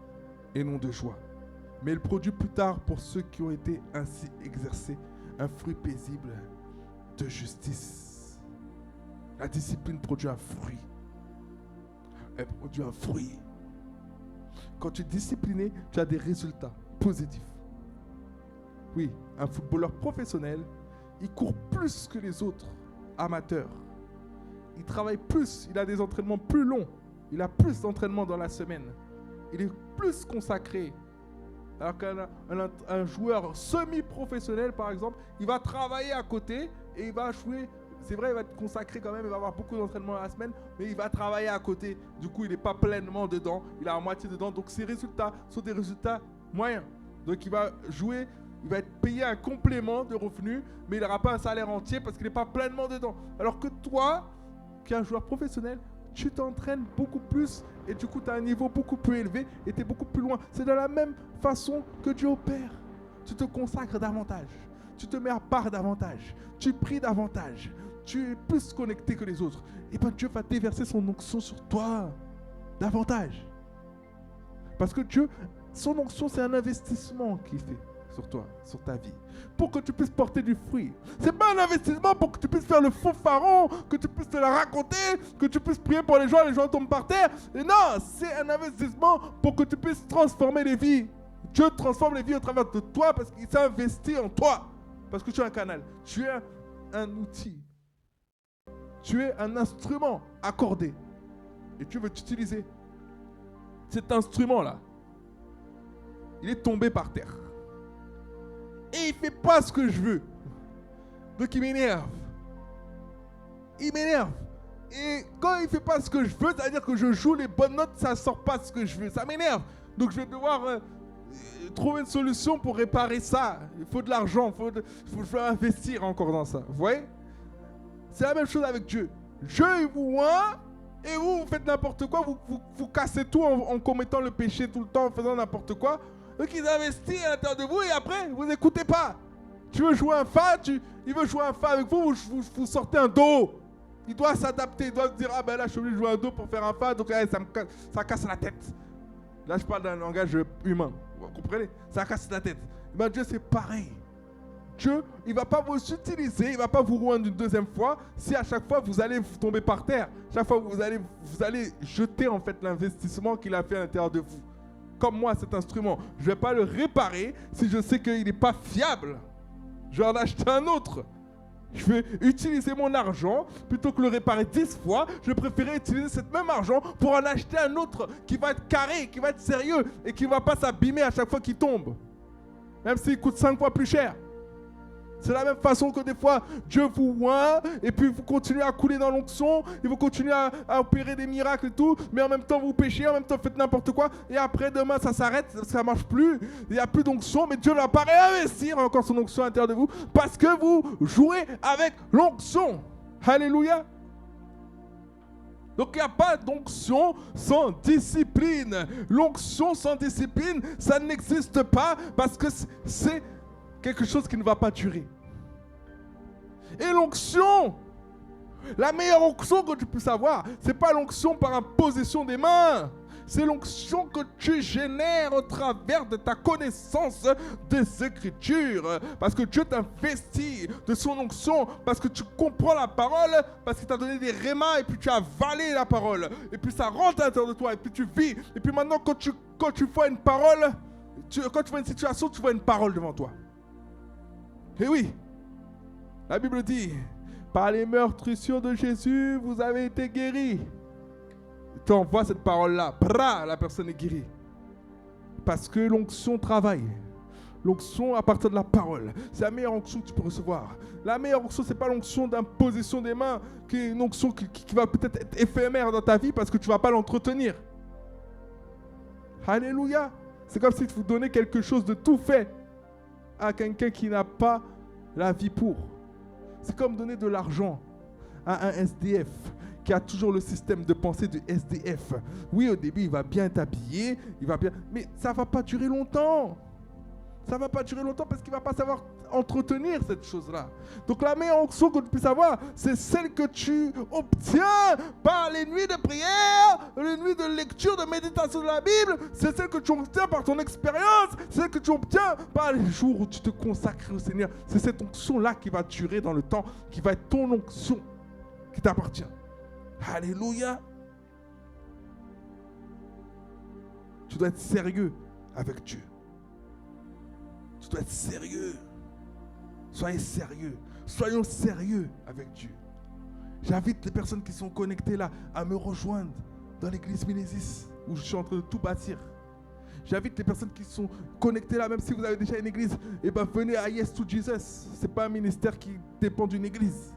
et non de joie. Mais il produit plus tard pour ceux qui ont été ainsi exercés un fruit paisible de justice. La discipline produit un fruit. Elle produit un fruit. Quand tu es discipliné, tu as des résultats positifs. Oui, un footballeur professionnel, il court plus que les autres amateurs. Il travaille plus, il a des entraînements plus longs. Il a plus d'entraînements dans la semaine. Il est plus consacré. Alors qu'un joueur semi-professionnel, par exemple, il va travailler à côté et il va jouer. C'est vrai, il va être consacré quand même, il va avoir beaucoup d'entraînements dans la semaine, mais il va travailler à côté. Du coup, il n'est pas pleinement dedans, il est à moitié dedans. Donc, ses résultats sont des résultats moyens. Donc, il va jouer, il va être payé un complément de revenus, mais il n'aura pas un salaire entier parce qu'il n'est pas pleinement dedans. Alors que toi, qui es un joueur professionnel, tu t'entraînes beaucoup plus et du coup, tu as un niveau beaucoup plus élevé et tu es beaucoup plus loin. C'est de la même façon que Dieu opère. Tu te consacres davantage. Tu te mets à part davantage. Tu pries davantage. Tu es plus connecté que les autres. Et bien Dieu va déverser son onction sur toi davantage. Parce que Dieu, son onction, c'est un investissement qu'il fait sur toi, sur ta vie, pour que tu puisses porter du fruit. C'est pas un investissement pour que tu puisses faire le faux pharaon, que tu puisses te la raconter, que tu puisses prier pour les gens tombent par terre. Et non, c'est un investissement pour que tu puisses transformer les vies. Dieu transforme les vies au travers de toi parce qu'il s'est investi en toi. Parce que tu es un canal, tu es un outil. Tu es un instrument accordé. Et tu veux t'utiliser cet instrument-là il est tombé par terre. Et il ne fait pas ce que je veux. Donc il m'énerve. Il m'énerve. Et quand il ne fait pas ce que je veux, c'est-à-dire que je joue les bonnes notes, ça ne sort pas ce que je veux. Ça m'énerve. Donc je vais devoir trouver une solution pour réparer ça. Il faut de l'argent. Je veux investir encore dans ça. Vous voyez? C'est la même chose avec Dieu. Dieu, il vous voit. Et vous faites n'importe quoi, vous cassez tout en commettant le péché tout le temps, en faisant n'importe quoi. Donc ils investissent à l'intérieur de vous et après, vous n'écoutez pas. Tu veux jouer un fa, il veut jouer un fa avec vous, vous sortez un do. Il doit s'adapter, il doit dire, ah ben là je suis obligé de jouer un do pour faire un fa, donc ça casse la tête. Là je parle d'un langage humain, vous comprenez? Ça casse la tête. Ben Dieu c'est pareil. Dieu, il ne va pas vous utiliser, il ne va pas vous rendre une deuxième fois si à chaque fois vous allez tomber par terre. Chaque fois vous allez jeter en fait l'investissement qu'il a fait à l'intérieur de vous. Comme moi cet instrument, je ne vais pas le réparer si je sais qu'il n'est pas fiable. Je vais en acheter un autre. Je vais utiliser mon argent plutôt que le réparer 10 fois. Je préférais utiliser cet même argent pour en acheter un autre qui va être carré, qui va être sérieux et qui ne va pas s'abîmer à chaque fois qu'il tombe. Même s'il coûte 5 fois plus cher. C'est la même façon que des fois, Dieu vous voit et puis vous continuez à couler dans l'onction, et vous continuez à opérer des miracles et tout, mais en même temps vous péchez, en même temps vous faites n'importe quoi, et après demain ça s'arrête, ça ne marche plus, il n'y a plus d'onction, mais Dieu ne va pas réinvestir encore son onction à l'intérieur de vous, parce que vous jouez avec l'onction. Alléluia. Donc il n'y a pas d'onction sans discipline. L'onction sans discipline, ça n'existe pas, parce que c'est quelque chose qui ne va pas durer. Et l'onction, la meilleure onction que tu puisses avoir, ce n'est pas l'onction par imposition des mains. C'est l'onction que tu génères au travers de ta connaissance des Écritures. Parce que Dieu t'investit de son onction, parce que tu comprends la parole, parce qu'il t'a donné des rémas, et puis tu as avalé la parole. Et puis ça rentre à l'intérieur de toi, et puis tu vis. Et puis maintenant, quand tu vois une parole, quand tu vois une situation, tu vois une parole devant toi. Et oui, la Bible dit, par les meurtrissures de Jésus, vous avez été guéris. Tu envoies cette parole-là, la personne est guérie. Parce que l'onction travaille. L'onction à partir de la parole. C'est la meilleure onction que tu peux recevoir. La meilleure onction, ce n'est pas l'onction d'imposition des mains, qui est une onction qui va peut-être être éphémère dans ta vie parce que tu ne vas pas l'entretenir. Alléluia. C'est comme si tu donnais quelque chose de tout fait à quelqu'un qui n'a pas la vie pour. C'est comme donner de l'argent à un SDF qui a toujours le système de pensée du SDF. Oui, au début, il va bien t'habiller, mais ça ne va pas durer longtemps. Ça ne va pas durer longtemps parce qu'il ne va pas savoir entretenir cette chose-là. Donc la meilleure onction que tu puisses avoir, c'est celle que tu obtiens par les nuits de prière, les nuits de lecture, de méditation de la Bible. C'est celle que tu obtiens par ton expérience. C'est celle que tu obtiens par les jours où tu te consacres au Seigneur. C'est cette onction-là qui va durer dans le temps, qui va être ton onction, qui t'appartient. Alléluia. Tu dois être sérieux avec Dieu. Tu dois être sérieux. Soyez sérieux. Soyons sérieux avec Dieu. J'invite les personnes qui sont connectées là à me rejoindre dans l'église Minésis où je suis en train de tout bâtir. J'invite les personnes qui sont connectées là, même si vous avez déjà une église, et ben venez à Yes to Jesus. Ce n'est pas un ministère qui dépend d'une église.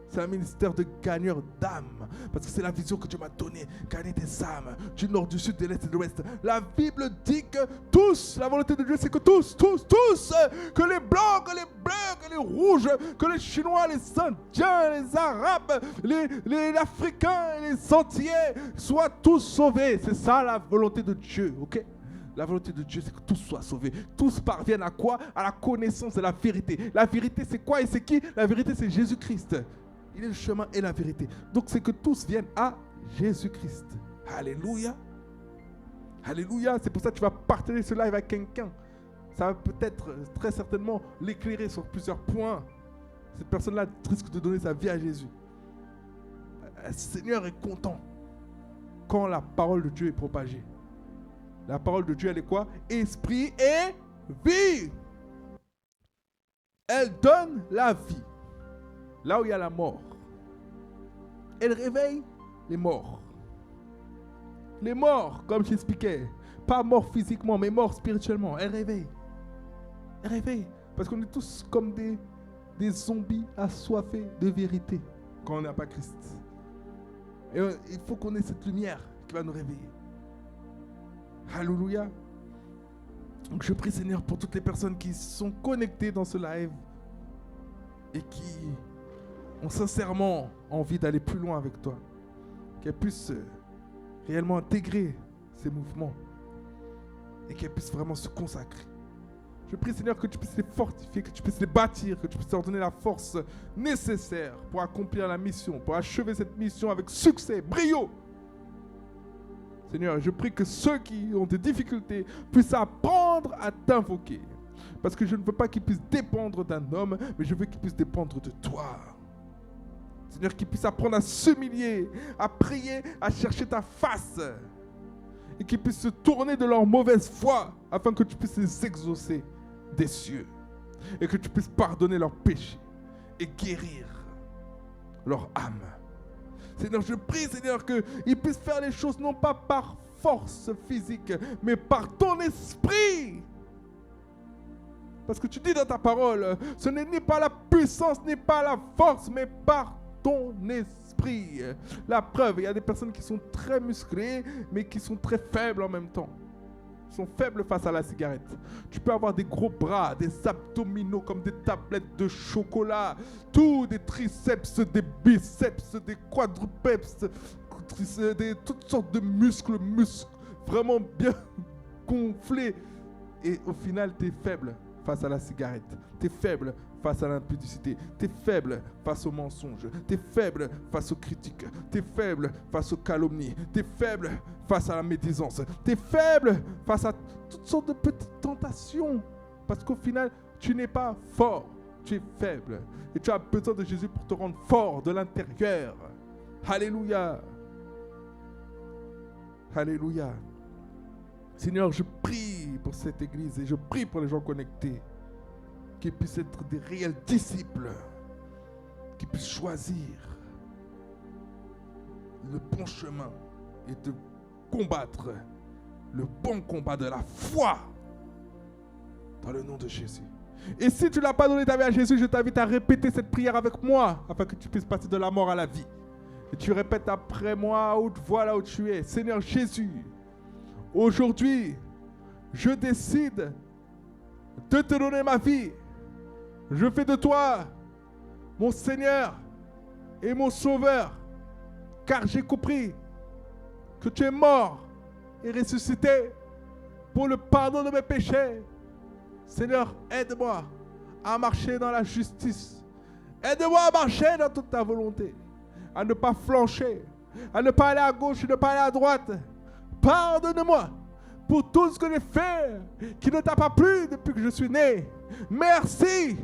C'est un ministère de gagneur d'âmes. Parce que c'est la vision que Dieu m'a donnée. Gagner des âmes du nord, du sud, de l'est et de l'ouest. La Bible dit que tous, la volonté de Dieu, c'est que tous, que les blancs, que les bleus, que les rouges, que les Chinois, les Indiens, les Arabes, les Africains, les Antillais soient tous sauvés. C'est ça la volonté de Dieu, ok? La volonté de Dieu, c'est que tous soient sauvés. Tous parviennent à quoi? À la connaissance de la vérité. La vérité, c'est quoi et c'est qui? La vérité, c'est Jésus-Christ. Il est le chemin et la vérité. Donc, c'est que tous viennent à Jésus-Christ. Alléluia. Alléluia. C'est pour ça que tu vas partager ce live avec quelqu'un. Ça va peut-être, très certainement, l'éclairer sur plusieurs points. Cette personne-là risque de donner sa vie à Jésus. Le Seigneur est content quand la parole de Dieu est propagée. La parole de Dieu, elle est quoi? Esprit et vie. Elle donne la vie. Là où il y a la mort. Elle réveille les morts. Les morts, comme j'expliquais, pas mort physiquement, mais mort spirituellement. Elle réveille. Elle réveille. Parce qu'on est tous comme des zombies assoiffés de vérité quand on n'a pas Christ. Et il faut qu'on ait cette lumière qui va nous réveiller. Alléluia. Donc je prie, Seigneur, pour toutes les personnes qui sont connectées dans ce live et qui ont sincèrement envie d'aller plus loin avec toi. Qu'elles puissent réellement intégrer ces mouvements et qu'elles puissent vraiment se consacrer. Je prie, Seigneur, que tu puisses les fortifier, que tu puisses les bâtir, que tu puisses leur donner la force nécessaire pour accomplir la mission, pour achever cette mission avec succès, brio. Seigneur, je prie que ceux qui ont des difficultés puissent apprendre à t'invoquer. Parce que je ne veux pas qu'ils puissent dépendre d'un homme, mais je veux qu'ils puissent dépendre de toi. Seigneur, qu'ils puissent apprendre à s'humilier, à prier, à chercher ta face. Et qu'ils puissent se tourner de leur mauvaise foi afin que tu puisses les exaucer des cieux. Et que tu puisses pardonner leurs péchés et guérir leur âme. Seigneur, je prie, Seigneur, qu'ils puissent faire les choses non pas par force physique, mais par ton esprit. Parce que tu dis dans ta parole, ce n'est ni par la puissance, ni par la force, mais par ton esprit. La preuve, il y a des personnes qui sont très musclées, mais qui sont très faibles en même temps. Ils sont faibles face à la cigarette. Tu peux avoir des gros bras, des abdominaux comme des tablettes de chocolat, tous des triceps, des biceps, des quadrupeps, toutes sortes de muscles vraiment bien gonflés. Et au final, tu es faible face à la cigarette. Tu es faible face à l'impudicité. Tu es faible face aux mensonges. Tu es faible face aux critiques. Tu es faible face aux calomnies. Tu es faible face à la médisance. Tu es faible face à toutes sortes de petites tentations. Parce qu'au final, tu n'es pas fort. Tu es faible. Et tu as besoin de Jésus pour te rendre fort de l'intérieur. Alléluia. Alléluia. Seigneur, je prie pour cette église et je prie pour les gens connectés, qu'ils puissent être des réels disciples, qu'ils puissent choisir le bon chemin et de combattre le bon combat de la foi dans le nom de Jésus. Et si tu n'as pas donné ta vie à Jésus, je t'invite à répéter cette prière avec moi afin que tu puisses passer de la mort à la vie. Et tu répètes après moi à haute voix là où tu es. Seigneur Jésus, aujourd'hui, je décide de te donner ma vie. Je fais de toi mon Seigneur et mon Sauveur, car j'ai compris que tu es mort et ressuscité pour le pardon de mes péchés. Seigneur, aide-moi à marcher dans la justice. Aide-moi à marcher dans toute ta volonté, à ne pas flancher, à ne pas aller à gauche, à ne pas aller à droite. Pardonne-moi pour tout ce que j'ai fait qui ne t'a pas plu depuis que je suis né. Merci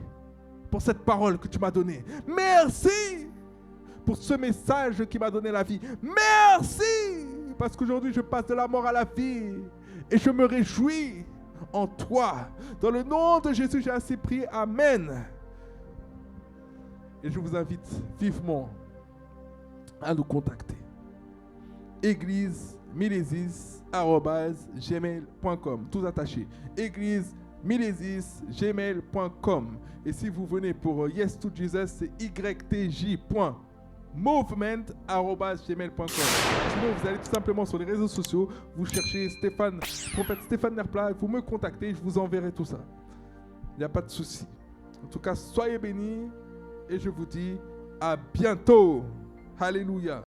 pour cette parole que tu m'as donnée. Merci pour ce message qui m'a donné la vie. Merci parce qu'aujourd'hui je passe de la mort à la vie et je me réjouis en toi. Dans le nom de Jésus, j'ai ainsi prié. Amen. Et je vous invite vivement à nous contacter. église-milésis@gmail.com, tout attaché. église-milésis@gmail.com. Et si vous venez pour Yes to Jesus, c'est ytj.movement@gmail.com. Sinon, vous allez tout simplement sur les réseaux sociaux, vous cherchez prophète Stéphane Nerpla, vous me contactez, je vous enverrai tout ça. Il n'y a pas de souci. En tout cas, soyez bénis et je vous dis à bientôt. Alléluia.